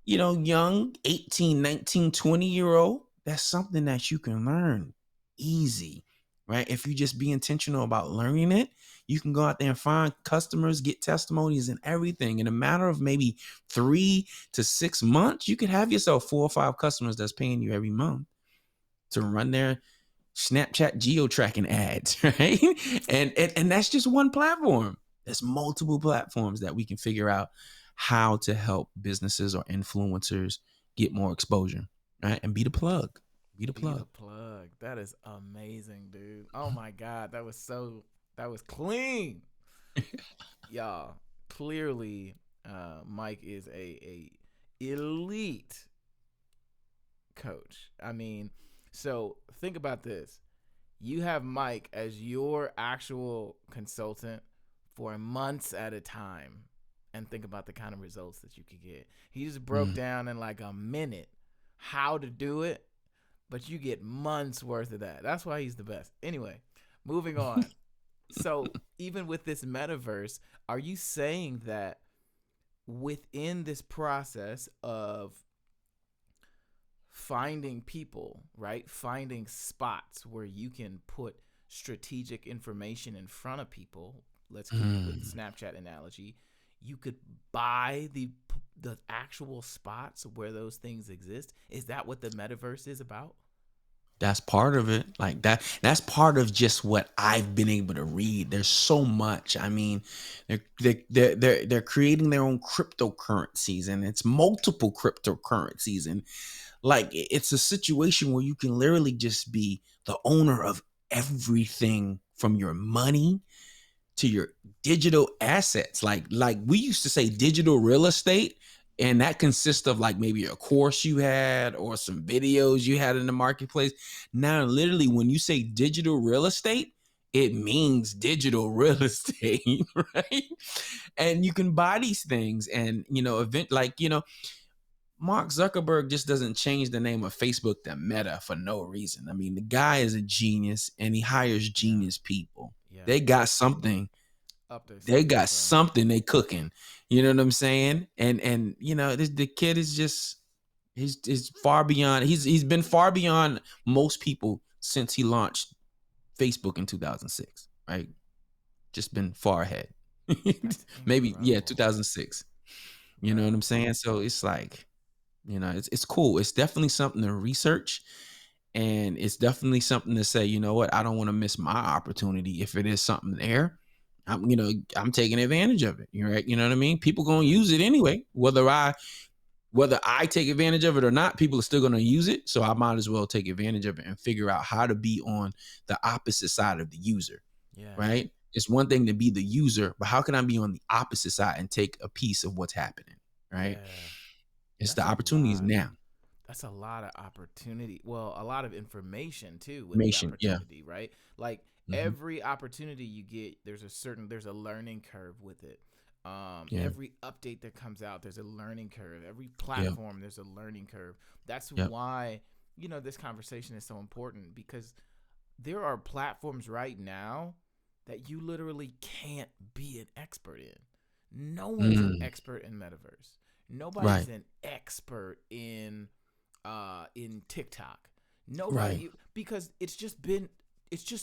18, 19, 20-year-old, that's something that you can learn easy, right? If you just be intentional about learning it, you can go out there and find customers, get testimonies and everything. In a matter of maybe 3 to 6 months, you could have yourself 4 or 5 customers that's paying you every month to run their Snapchat geo tracking ads, right? And that's just one platform. There's multiple platforms that we can figure out how to help businesses or influencers get more exposure, right? And be the plug. Be the Be the plug. plug. That is amazing, dude. Oh my God. That was clean. Y'all, clearly, Mike is a elite coach. I mean, so think about this. You have Mike as your actual consultant for months at a time, and think about the kind of results that you could get. He just broke Mm. down in like a minute how to do it, but you get months worth of that. That's why he's the best. Anyway, moving on. So, even with this metaverse, are you saying that within this process of finding people, right? Finding spots where you can put strategic information in front of people. Let's keep it with Mm. Snapchat analogy. You could buy the actual spots where those things exist. Is that what the metaverse is about? That's part of it. Like that's part of just what I've been able to read. There's so much. I mean, they're creating their own cryptocurrencies and it's multiple cryptocurrencies and like it's a situation where you can literally just be the owner of everything from your money to your digital assets. Like we used to say digital real estate, and that consists of like maybe a course you had or some videos you had in the marketplace. Now, literally, when you say digital real estate, it means digital real estate, right? And you can buy these things and event like Mark Zuckerberg just doesn't change the name of Facebook to Meta for no reason. I mean, the guy is a genius and he hires Yeah. genius people. Yeah. They got something. Up their They sleeves, got bro. something they cooking. You know what I'm saying? And the kid is just he's far beyond. He's been far beyond most people since he launched Facebook in 2006. Right? Just been far ahead. That's Maybe yeah, incredible. 2006. You know what Bro. I'm saying? So it's like it's cool. It's definitely something to research. And it's definitely something to say, you know what, I don't want to miss my opportunity. If it is something there, I'm taking advantage of it. You're right. You know what I mean? People gonna Yeah. use it anyway. Whether I take advantage of it or not, people are still gonna use it. So I might as well take advantage of it and figure out how to be on the opposite side of the user. Yeah. Right? It's one thing to be the user, but how can I be on the opposite side and take a piece of what's happening? Right? Yeah. It's the That's a opportunities lot. now. That's a lot of opportunity. Well, a lot of information too with the Information. Yeah. opportunity, right? Like Hmm. every opportunity you get, there's a learning curve with it. Yeah. Every update that comes out, there's a learning curve. Every Yeah. platform, there's a learning curve. That's Yep. why this conversation is so important because there are platforms right now that you literally can't be an expert in. No one's an Mm. expert in metaverse. Nobody's Right. an expert in TikTok. Right. Nobody, because it's just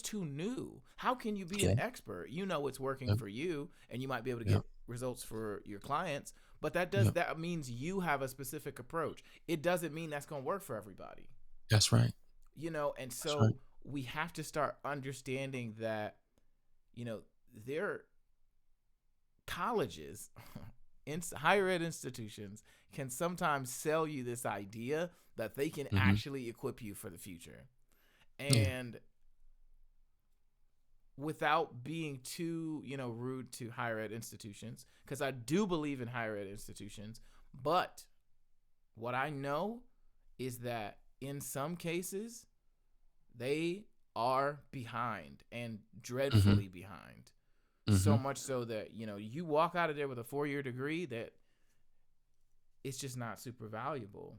too new. How can you be an Yeah. expert? You know it's working Yeah. for you and you might be able to Yeah. get results for your clients, but Yeah. that means you have a specific approach. It doesn't mean that's going to work for everybody. That's right. And That's right. so we have to start understanding that, you know, there colleges in higher ed institutions can sometimes sell you this idea that they can Mm-hmm. actually equip you for the future. Yeah. And without being too, rude to higher ed institutions, because I do believe in higher ed institutions, but what I know is that in some cases they are behind and Mm-hmm. dreadfully behind. Mm-hmm. So much so that, you walk out of there with a 4-year degree that it's just not super valuable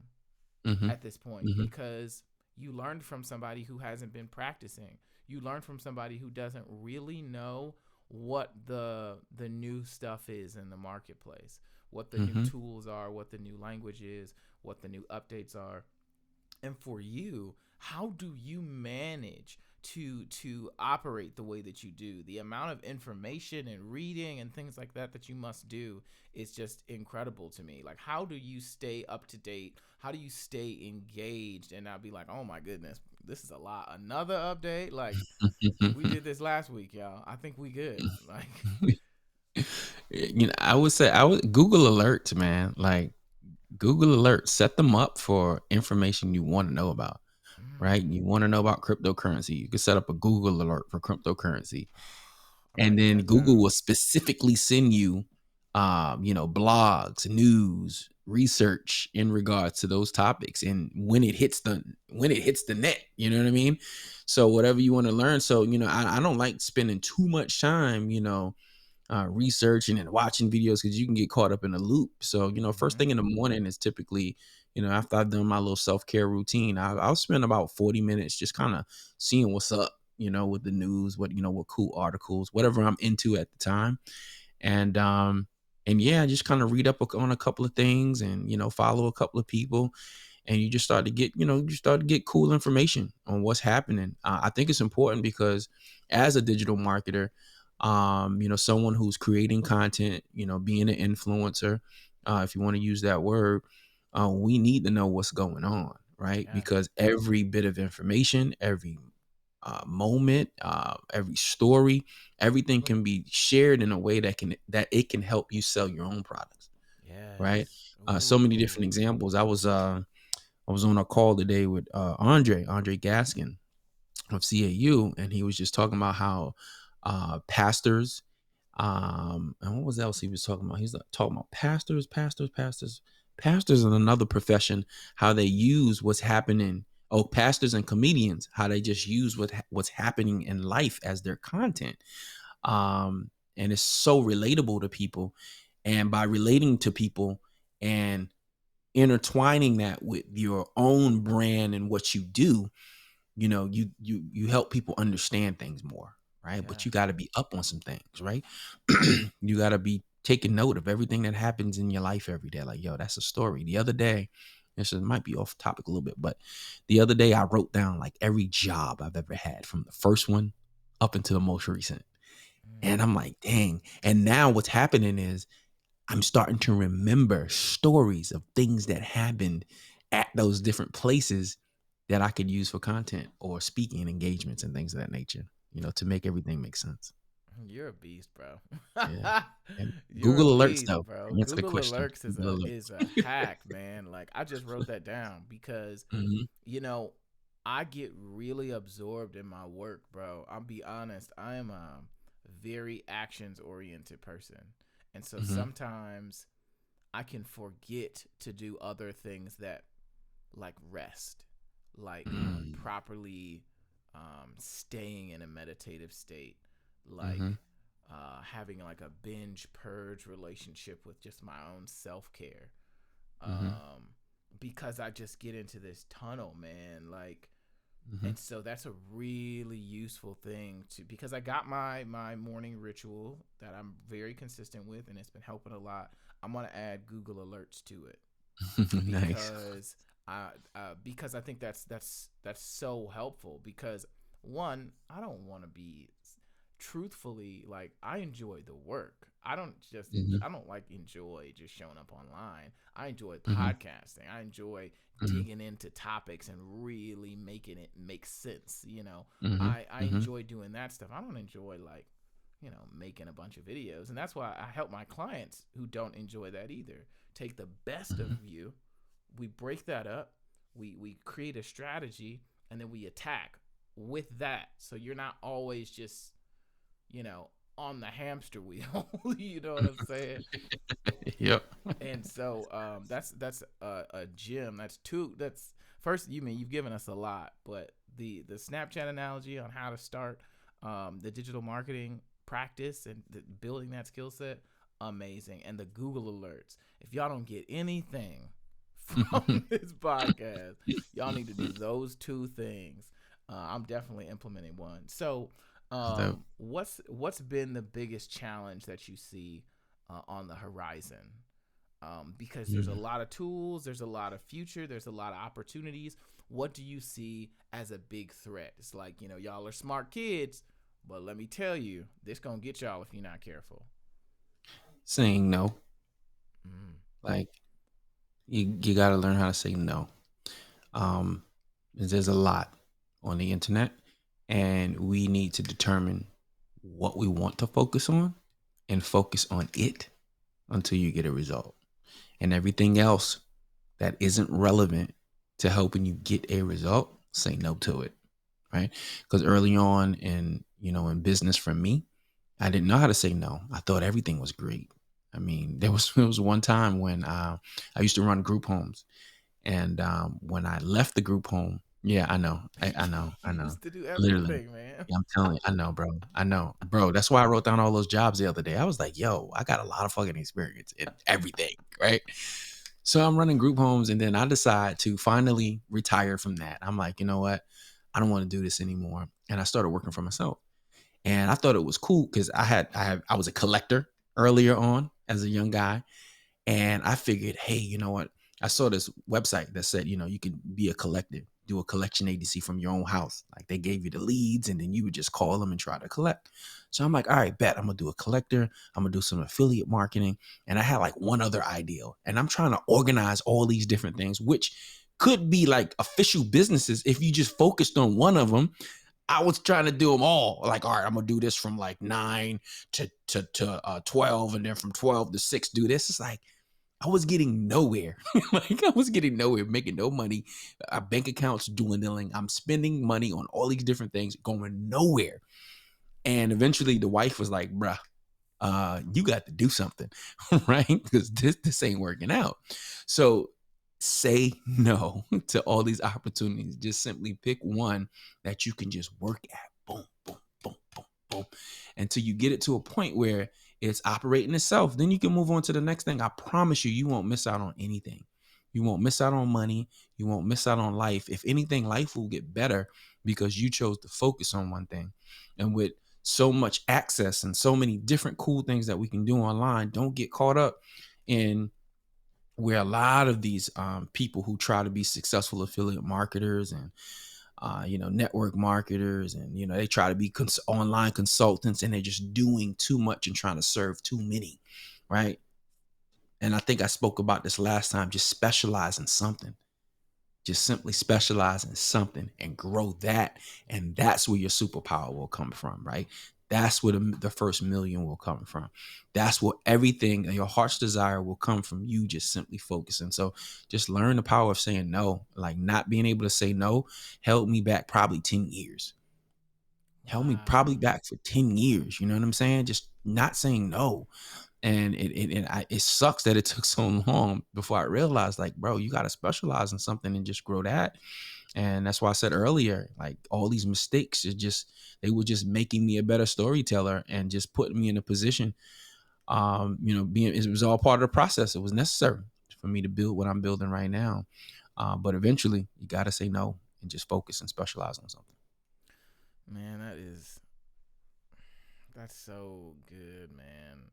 Mm-hmm. at this point, Mm-hmm. because you learned from somebody who hasn't been practicing. You learned from somebody who doesn't really know what the new stuff is in the marketplace, what the new Mm-hmm. tools are, what the new language is, what the new updates are. And for you, how do you manage to operate the way that you do? The amount of information and reading and things like that you must do is just incredible to me. Like, how do you stay up to date? How do you stay engaged and not be like, oh my goodness, this is a lot, another update? Like, we did this last week, y'all. I think we good. Like, I would say I would Google alerts, man. Like Google alerts, set them up for information you want to know about. Right? mm, You want to know about cryptocurrency. You can set up a Google alert for cryptocurrency. I'm And writing then that Google down. will specifically send you, blogs, news, research in regards to those topics. And when it hits the net, you know what I mean? So whatever you want to learn. So, I don't like spending too much time, researching and watching videos because you can get caught up in a loop. So, first Mm-hmm. thing in the morning is typically, after I've done my little self-care routine, I'll spend about 40 minutes just kind of seeing what's up, with the news, what cool articles, whatever I'm into at the time. And, yeah, just kind of read up on a couple of things and, follow a couple of people and you just start to get cool information on what's happening. I think it's important because as a digital marketer, someone who's creating content, being an influencer, if you want to use that word, we need to know what's going on, right? Yeah. Because every bit of information, every moment, every story, everything can be shared in a way that it can help you sell your own products, right? Yes. So many different Ooh. examples. I was on a call today with Andre Gaskin of CAU, and he was just talking about how pastors, and what was else he was talking about? He's talking about pastors, and another profession, how they use what's happening. Oh, pastors and comedians, how they just use what's happening in life as their content, and it's so relatable to people, and by relating to people and intertwining that with your own brand and what you do, you help people understand things more, right? But Yeah. you got to be up on some things, right? You got to be taking note of everything that happens in your life every day. Like, yo, that's a story. The other day, might be off topic a little bit, but the other day I wrote down like every job I've ever had from the first one up until the most recent. And Mm. I'm like, dang. And now what's happening is I'm starting to remember stories of things that happened at those different places that I could use for content or speaking engagements and things of that nature, to make everything make sense. You're a beast, bro. Yeah. And You're a Google alerts beast, though. bro. To answer the Google question. Alerts is Google a alerts. is a hack, man. Like, I just wrote that down because, Mhm. you know, I get really absorbed in my work, bro. I'll be honest. I am a very actions oriented person. And so Mhm. sometimes I can forget to do other things that, like, rest, like Mm. properly staying in a meditative state, Mhm. like having like a binge purge relationship with just my own self care. Mhm. Um, because I just get into this tunnel, man. Like, Mm-hmm. And so that's a really useful thing to, because I got my morning ritual that I'm very consistent with, and it's been helping a lot. I'm gonna add Google alerts to it Nice. because because I think that's so helpful. Because one, I don't want to be, truthfully, like, I enjoy the work. Mm-hmm. I don't like enjoy just showing up online. I enjoy Mm-hmm. podcasting. I enjoy Mm-hmm. digging into topics and really making it make sense. Mm-hmm. I Mm-hmm. enjoy doing that stuff. I don't enjoy, like, making a bunch of videos. And that's why I help my clients who don't enjoy that either. Take the best of Mm-hmm. you, we break that up, we create a strategy, and then we attack with that. So you're not always just, you know, on the hamster wheel. You know what I'm saying? Yep. And so that's a gym. That's two. That's first. You've given us a lot, but the Snapchat analogy on how to start the digital marketing practice and building that skill set, amazing. And the Google alerts. If y'all don't get anything from this podcast, y'all need to do those two things. I'm definitely implementing one. So, So, what's been the biggest challenge that you see on the horizon? Because there's a mm. lot of tools, there's a lot of future, there's a lot of opportunities. What do you see as a big threat? It's like, y'all are smart kids, but let me tell you, this gonna get y'all if you're not careful. Saying no, Mm. like you got to learn how to say no. Um, there's a lot on the internet, and we need to determine what we want to focus on and focus on it until you get a result. And everything else that isn't relevant to helping you get a result, say no to it, right? Because early on in business for me, I didn't know how to say no. I thought everything was great. I mean, there was one time when I used to run group homes, and when I left the group home, yeah, I You know, used to do literally. everything, man. Yeah, I'm telling you, I know, bro. That's why I wrote down all those jobs the other day. I was like, yo, I got a lot of fucking experience in everything, right? So I'm running group homes, and then I decide to finally retire from that. I'm like, you know what? I don't want to do this anymore, and I started working for myself. And I thought it was cool because I was a collector earlier on as a young guy, and I figured, hey, you know what? I saw this website that said, you can be a collector, do a collection agency from your own house. Like they gave you the leads and then you would just call them and try to collect. So I'm like, all right, bet I'm gonna do a collector. I'm gonna do some affiliate marketing. And I had like one other idea. And I'm trying to organize all these different things, which could be like official businesses if you just focused on one of them. I was trying to do them all. Like, all right, I'm gonna do this from like 9 to 12, and then from 12 to 6, do this. It's like I was getting nowhere. Like I was getting nowhere, making no money. Our bank accounts dwindling. I'm spending money on all these different things, going nowhere. And eventually the wife was like, bruh, you got to do something, right? Because this ain't working out. So say no to all these opportunities. Just simply pick one that you can just work at. Boom, boom, boom, boom, boom. Until you get it to a point where it's operating itself. Then you can move on to the next thing. I promise you, you won't miss out on anything. You won't miss out on money. You won't miss out on life. If anything, life will get better because you chose to focus on one thing. And with so much access and so many different cool things that we can do online, don't get caught up in where a lot of these people who try to be successful affiliate marketers and network marketers, and they try to be online consultants, and they're just doing too much and trying to serve too many, right? And I think I spoke about this last time. Just specialize in something. Just simply specialize in something and grow that. And that's where your superpower will come from, right? That's where the first million will come from. That's where everything, your heart's desire will come from you just simply focusing. So just learn the power of saying no. Like not being able to say no held me back probably 10 years. Held me probably Wow. back for 10 years. You know what I'm saying? Just not saying no. And it sucks that it took so long before I realized, like, bro, you got to specialize in something and just grow that. And that's why I said earlier, like all these mistakes they were just making me a better storyteller and just putting me in a position. It was all part of the process. It was necessary for me to build what I'm building right now. But eventually, you got to say no, and just focus and specialize on something. Man, that's so good, man.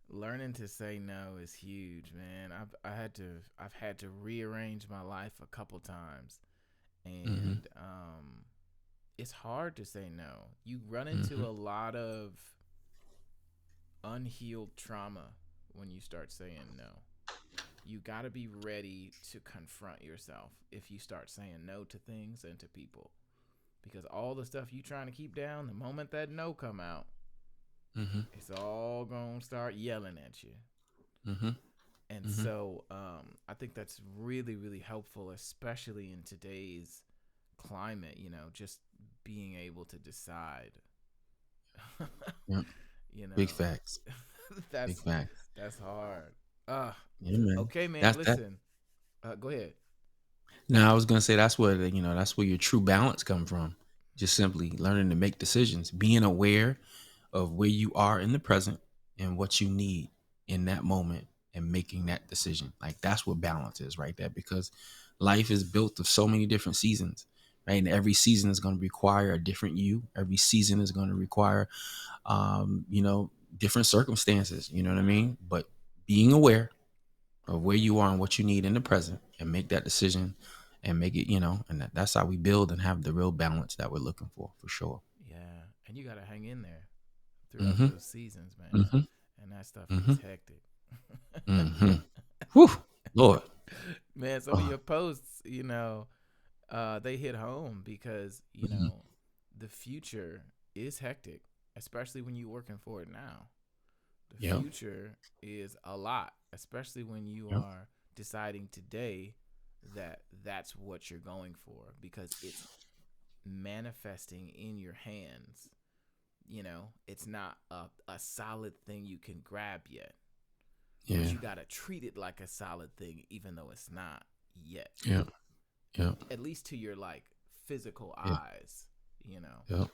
Learning to say no is huge, man. I've had to rearrange my life a couple times, Mm-hmm. and it's hard to say no. You run Mm-hmm. into a lot of unhealed trauma when you start saying no. You got to be ready to confront yourself if you start saying no to things and to people, because all the stuff you trying to keep down, the moment that no come out, Mm-hmm. it's all gonna start yelling at you. Mm-hmm. And Mm-hmm. so I think that's really, really helpful, especially in today's climate, just being able to decide. Yep. you Big know, facts. Big that's facts. that's hard. Uh Yeah, man. okay, man, That's that. listen. Go ahead. Now I was gonna say that's where that's where your true balance come from. Just simply learning to make decisions, being aware of where you are in the present and what you need in that moment, and making that decision. Like that's what balance is right there, because life is built of so many different seasons, right? And every season is going to require a different you. Every season is going to require different circumstances, you know what I mean? But being aware of where you are and what you need in the present, and make that decision and make it, and that's how we build and have the real balance that we're looking for sure. Yeah, and you got to hang in there throughout Mm-hmm. those seasons, man. Mm-hmm. And that stuff Mm-hmm. gets hectic. Mm-hmm. Whew, Lord. Man, some of Oh, your posts, they hit home because, mhm. the future is hectic, especially when you're working for it now. The Yep. future is a lot, especially when you Yep. are deciding today that that's what you're going for, because it's manifesting in your hands. It's not a solid thing you can grab yet, but Yeah. you got to treat it like a solid thing, even though it's not yet, Yep. Yep. at least to your like physical Yep. eyes, you know. Yep.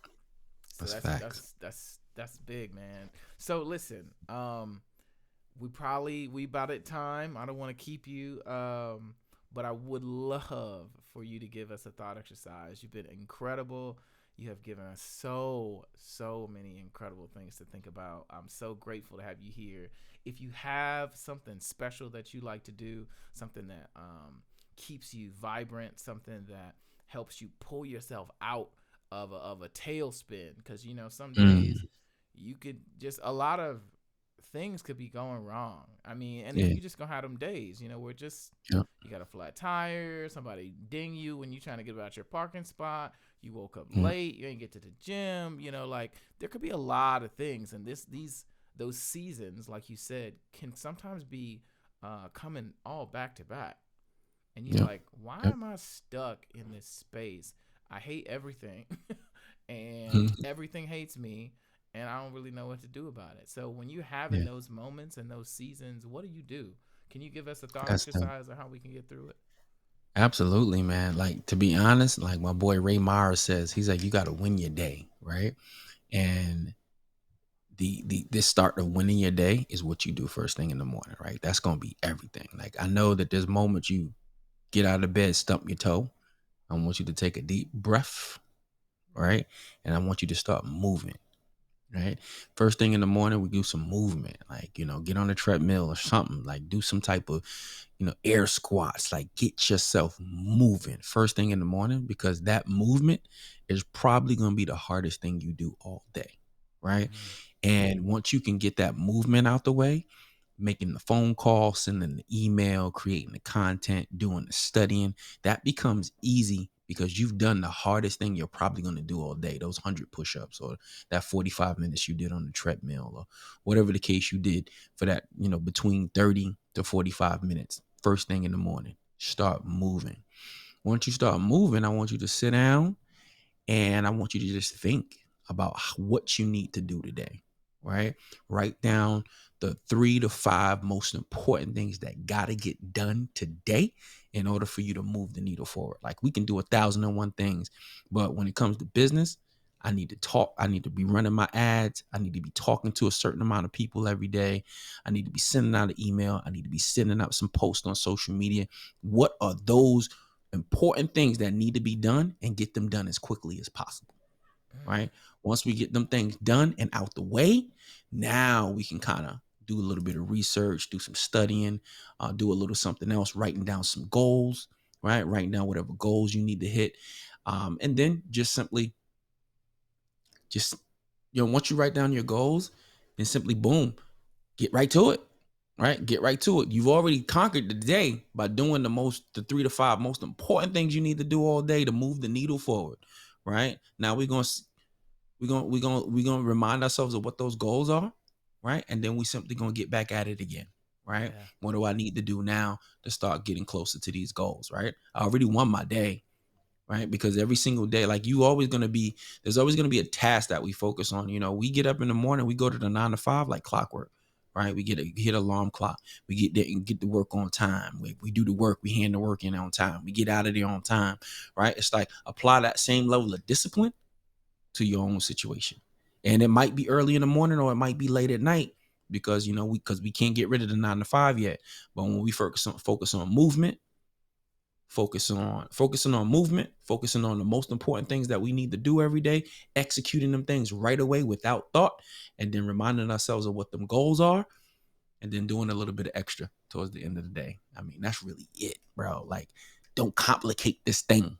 So That's that's facts. that's that's that's big, man. So listen, we about at time. I don't want to keep you, but I would love for you to give us a thought exercise. You've been incredible. You have given us so many incredible things to think about. I'm so grateful to have you here. If you have something special that you like to do, something that keeps you vibrant, something that helps you pull yourself out of a tailspin, because some days Mm. you could just a lot of things could be going wrong. I mean, and Yeah. you just gonna have them days, where just Yep. you got a flat tire, somebody ding you when you're trying to get about your parking spot, you woke up Yep. late, you ain't get to the gym, like there could be a lot of things, and these those seasons, like you said, can sometimes be coming all back to back, and you're Yep. like, why Yep. am I stuck in this space? I hate everything, and Mhm. everything hates me, and I don't really know what to do about it. So when you're having Yeah. those moments and those seasons, what do you do? Can you give us a thought That's the exercise on how we can get through it? Absolutely, man. Like to be honest, like my boy Ray Myers says, he's like, you got to win your day, right? And the this start of winning your day is what you do first thing in the morning, right? That's gonna be everything. Like I know that there's moments you get out of bed, stump your toe. I want you to take a deep breath, right? And I want you to start moving, right? First thing in the morning, we do some movement, like, get on a treadmill or something, like do some type of, air squats, like get yourself moving first thing in the morning, because that movement is probably going to be the hardest thing you do all day, right? Mm, And once you can get that movement out the way, making the phone call, sending the email, creating the content, doing the studying, that becomes easy because you've done the hardest thing you're probably going to do all day, those 100 push-ups or that 45 minutes you did on the treadmill or whatever the case you did for that, between 30 to 45 minutes, first thing in the morning. Start moving. Once you start moving, I want you to sit down and I want you to just think about what you need to do today, right? Write down the 3 to 5 most important things that got to get done today in order for you to move the needle forward. Like we can do 1,001 things, but when it comes to business, I need to talk. I need to be running my ads. I need to be talking to a certain amount of people every day. I need to be sending out an email. I need to be sending out some posts on social media. What are those important things that need to be done and get them done as quickly as possible. Mm. Right. Once we get them things done and out the way, now we can kind of do a little bit of research, do some studying, do a little something else, writing down some goals, right? Writing down whatever goals you need to hit. And then just simply, just, once you write down your goals, then simply boom, get right to it, right? Get right to it. You've already conquered the day by doing the 3 to 5 most important things you need to do all day to move the needle forward, right? Now we're gonna remind ourselves of what those goals are, right? And then we simply gonna get back at it again, right? Yeah. What do I need to do now to start getting closer to these goals, right? I already won my day, right? Because every single day, like there's always gonna be a task that we focus on. We get up in the morning, we go to the 9 to 5 like clockwork, right? We hit alarm clock, we get there and get to work on time. We do the work, we hand the work in on time, we get out of there on time, right? It's like apply that same level of discipline to your own situation. And it might be early in the morning or it might be late at night because we can't get rid of the 9 to 5 yet. But when we focus on movement, focusing on the most important things that we need to do every day, executing them things right away without thought, and then reminding ourselves of what them goals are, and then doing a little bit of extra towards the end of the day. I mean, that's really it, bro. Like, don't complicate this thing.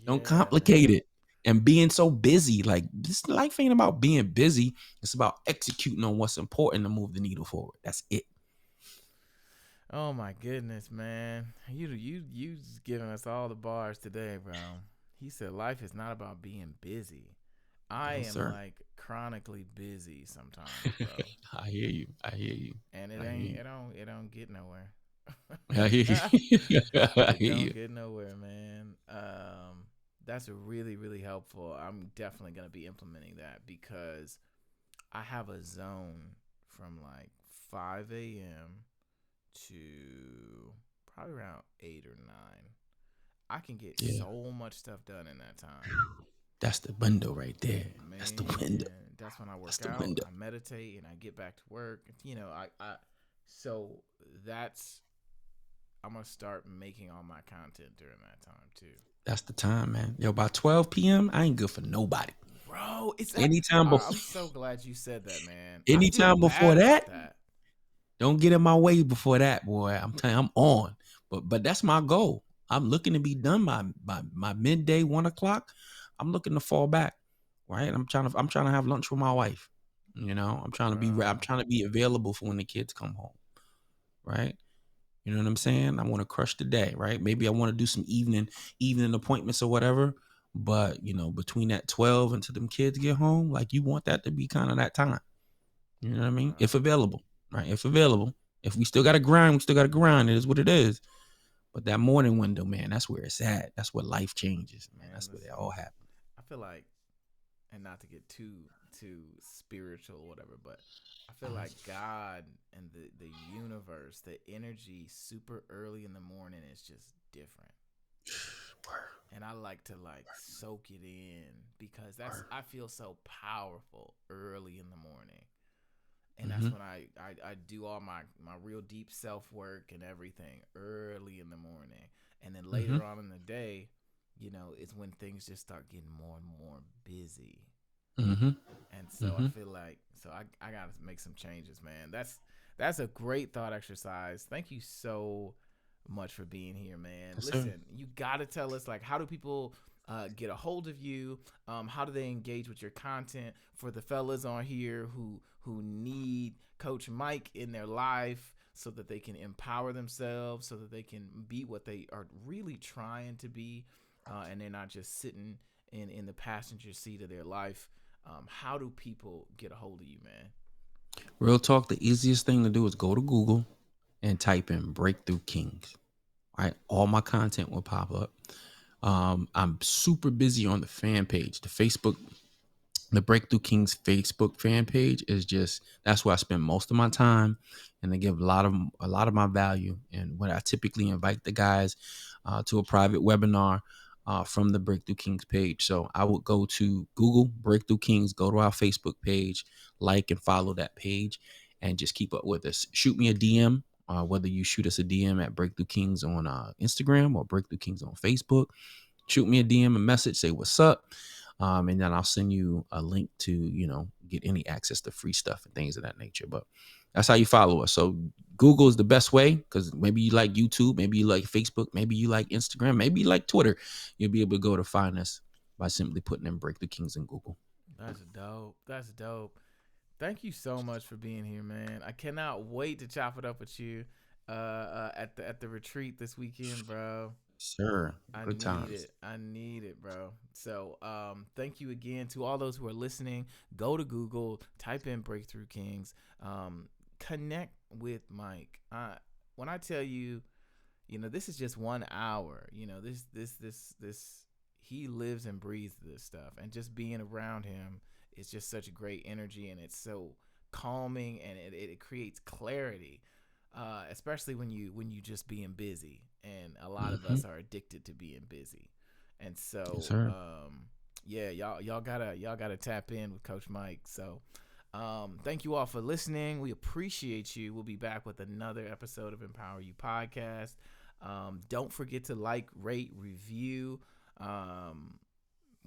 Don't Yeah, complicate man. it. And being so busy, like, this life ain't about being busy. It's about executing on what's important to move the needle forward. That's it. Oh my goodness, man. You just giving us all the bars today, bro. He said life is not about being busy. I No, am sir. like chronically busy sometimes, bro. I hear you. I hear you. And I hear you. it don't get nowhere. I hear you. I It hear don't you. get nowhere, man. That's really, really helpful. I'm definitely gonna be implementing that because I have a zone from like 5 a.m. to probably around 8 or 9. I can get Yeah. so much stuff done in that time. That's the window right there. That's the window. Man, that's when I That's work the out, window. I meditate, and I get back to work. So that's I'm gonna start making all my content during that time too. That's the time, man. Yo, by 12 p.m., I ain't good for nobody. Bro, it's that. Anytime before I'm so glad you said that, man. I feel anytime before bad that, about that. don't get in my way before that, boy. I'm telling you, I'm on. But that's my goal. I'm looking to be done by midday, 1 o'clock. I'm looking to fall back. Right. I'm trying to have lunch with my wife. I'm Bro, trying to be available for when the kids come home. Right. You know what I'm saying? I want to crush the day, right? Maybe I want to do some evening appointments or whatever. But between that 12 until them kids get home, like you want that to be kind of that time. You know what I mean? If bro, available, right? If available. If we still got to grind, we still got to grind. It is what it is. But that morning window, man, that's where it's at. That's where life changes, man. man. That's where it Listen, all happens. I feel like, and not to get too spiritual or whatever, but I feel like God and the universe, the energy, super early in the morning is just different. And I like to like soak it in because I feel so powerful early in the morning. And that's Mm-hmm. when I do all my real deep self work and everything early in the morning. And then Mm-hmm. later on in the day, it's when things just start getting more and more busy. Mm-hmm. And so I Mm-hmm. feel like I gotta make some changes, man. That's a great thought exercise. Thank you so much for being here, man. Yes, sir. Listen, you gotta tell us like how do people get a hold of you? How do they engage with your content for the fellas on here who need Coach Mike in their life so that they can empower themselves, so that they can be what they are really trying to be, and they're not just sitting in the passenger seat of their life. How do people get a hold of you, man? Real talk, the easiest thing to do is go to Google and type in Breakthrough Kings. Right? All my content will pop up. I'm super busy on the fan page. The Breakthrough Kings Facebook fan page is just that's where I spend most of my time, and I give a lot of my value. And when I typically invite the guys to a private webinar from the Breakthrough Kings page, so I would go to Google Breakthrough Kings, go to our Facebook page, like and follow that page, and just keep up with us. Shoot me a DM whether you shoot us a DM at Breakthrough Kings on Instagram or Breakthrough Kings on Facebook. Shoot me a DM, a message, say what's up. And then I'll send you a link to, get any access to free stuff and things of that nature. But that's how you follow us. So Google is the best way, because maybe you like YouTube, maybe you like Facebook, maybe you like Instagram, maybe you like Twitter. You'll be able to go to find us by simply putting in Breakthrough Kings in Google. That's dope. That's dope. Thank you so much for being here, man. I cannot wait to chop it up with you at the retreat this weekend, bro. Sure. I Good need times. it. I need it, bro. So, thank you again to all those who are listening. Go to Google, type in Breakthrough Kings, connect with Mike. When I tell you, this is just 1 hour. This he lives and breathes this stuff, and just being around him is just such a great energy, and it's so calming, and it creates clarity. Especially when you just being busy, and a lot of us are addicted to being busy, and so Yes, sir. yeah, y'all gotta tap in with Coach Mike. So thank you all for listening. We appreciate you. We'll be back with another episode of Empower You Podcast. Don't forget to like, rate, review.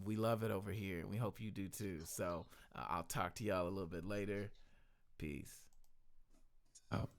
We love it over here. We hope you do too. So I'll talk to y'all a little bit later. Peace Out.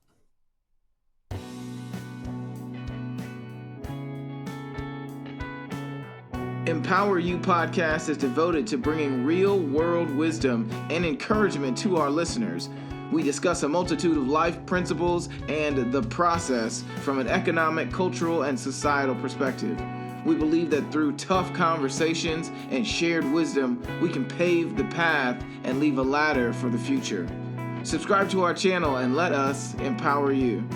Empower You podcast is devoted to bringing real world wisdom and encouragement to our listeners. We discuss a multitude of life principles and the process from an economic, cultural, and societal perspective. We believe that through tough conversations and shared wisdom, we can pave the path and leave a ladder for the future. Subscribe to our channel and let us empower you.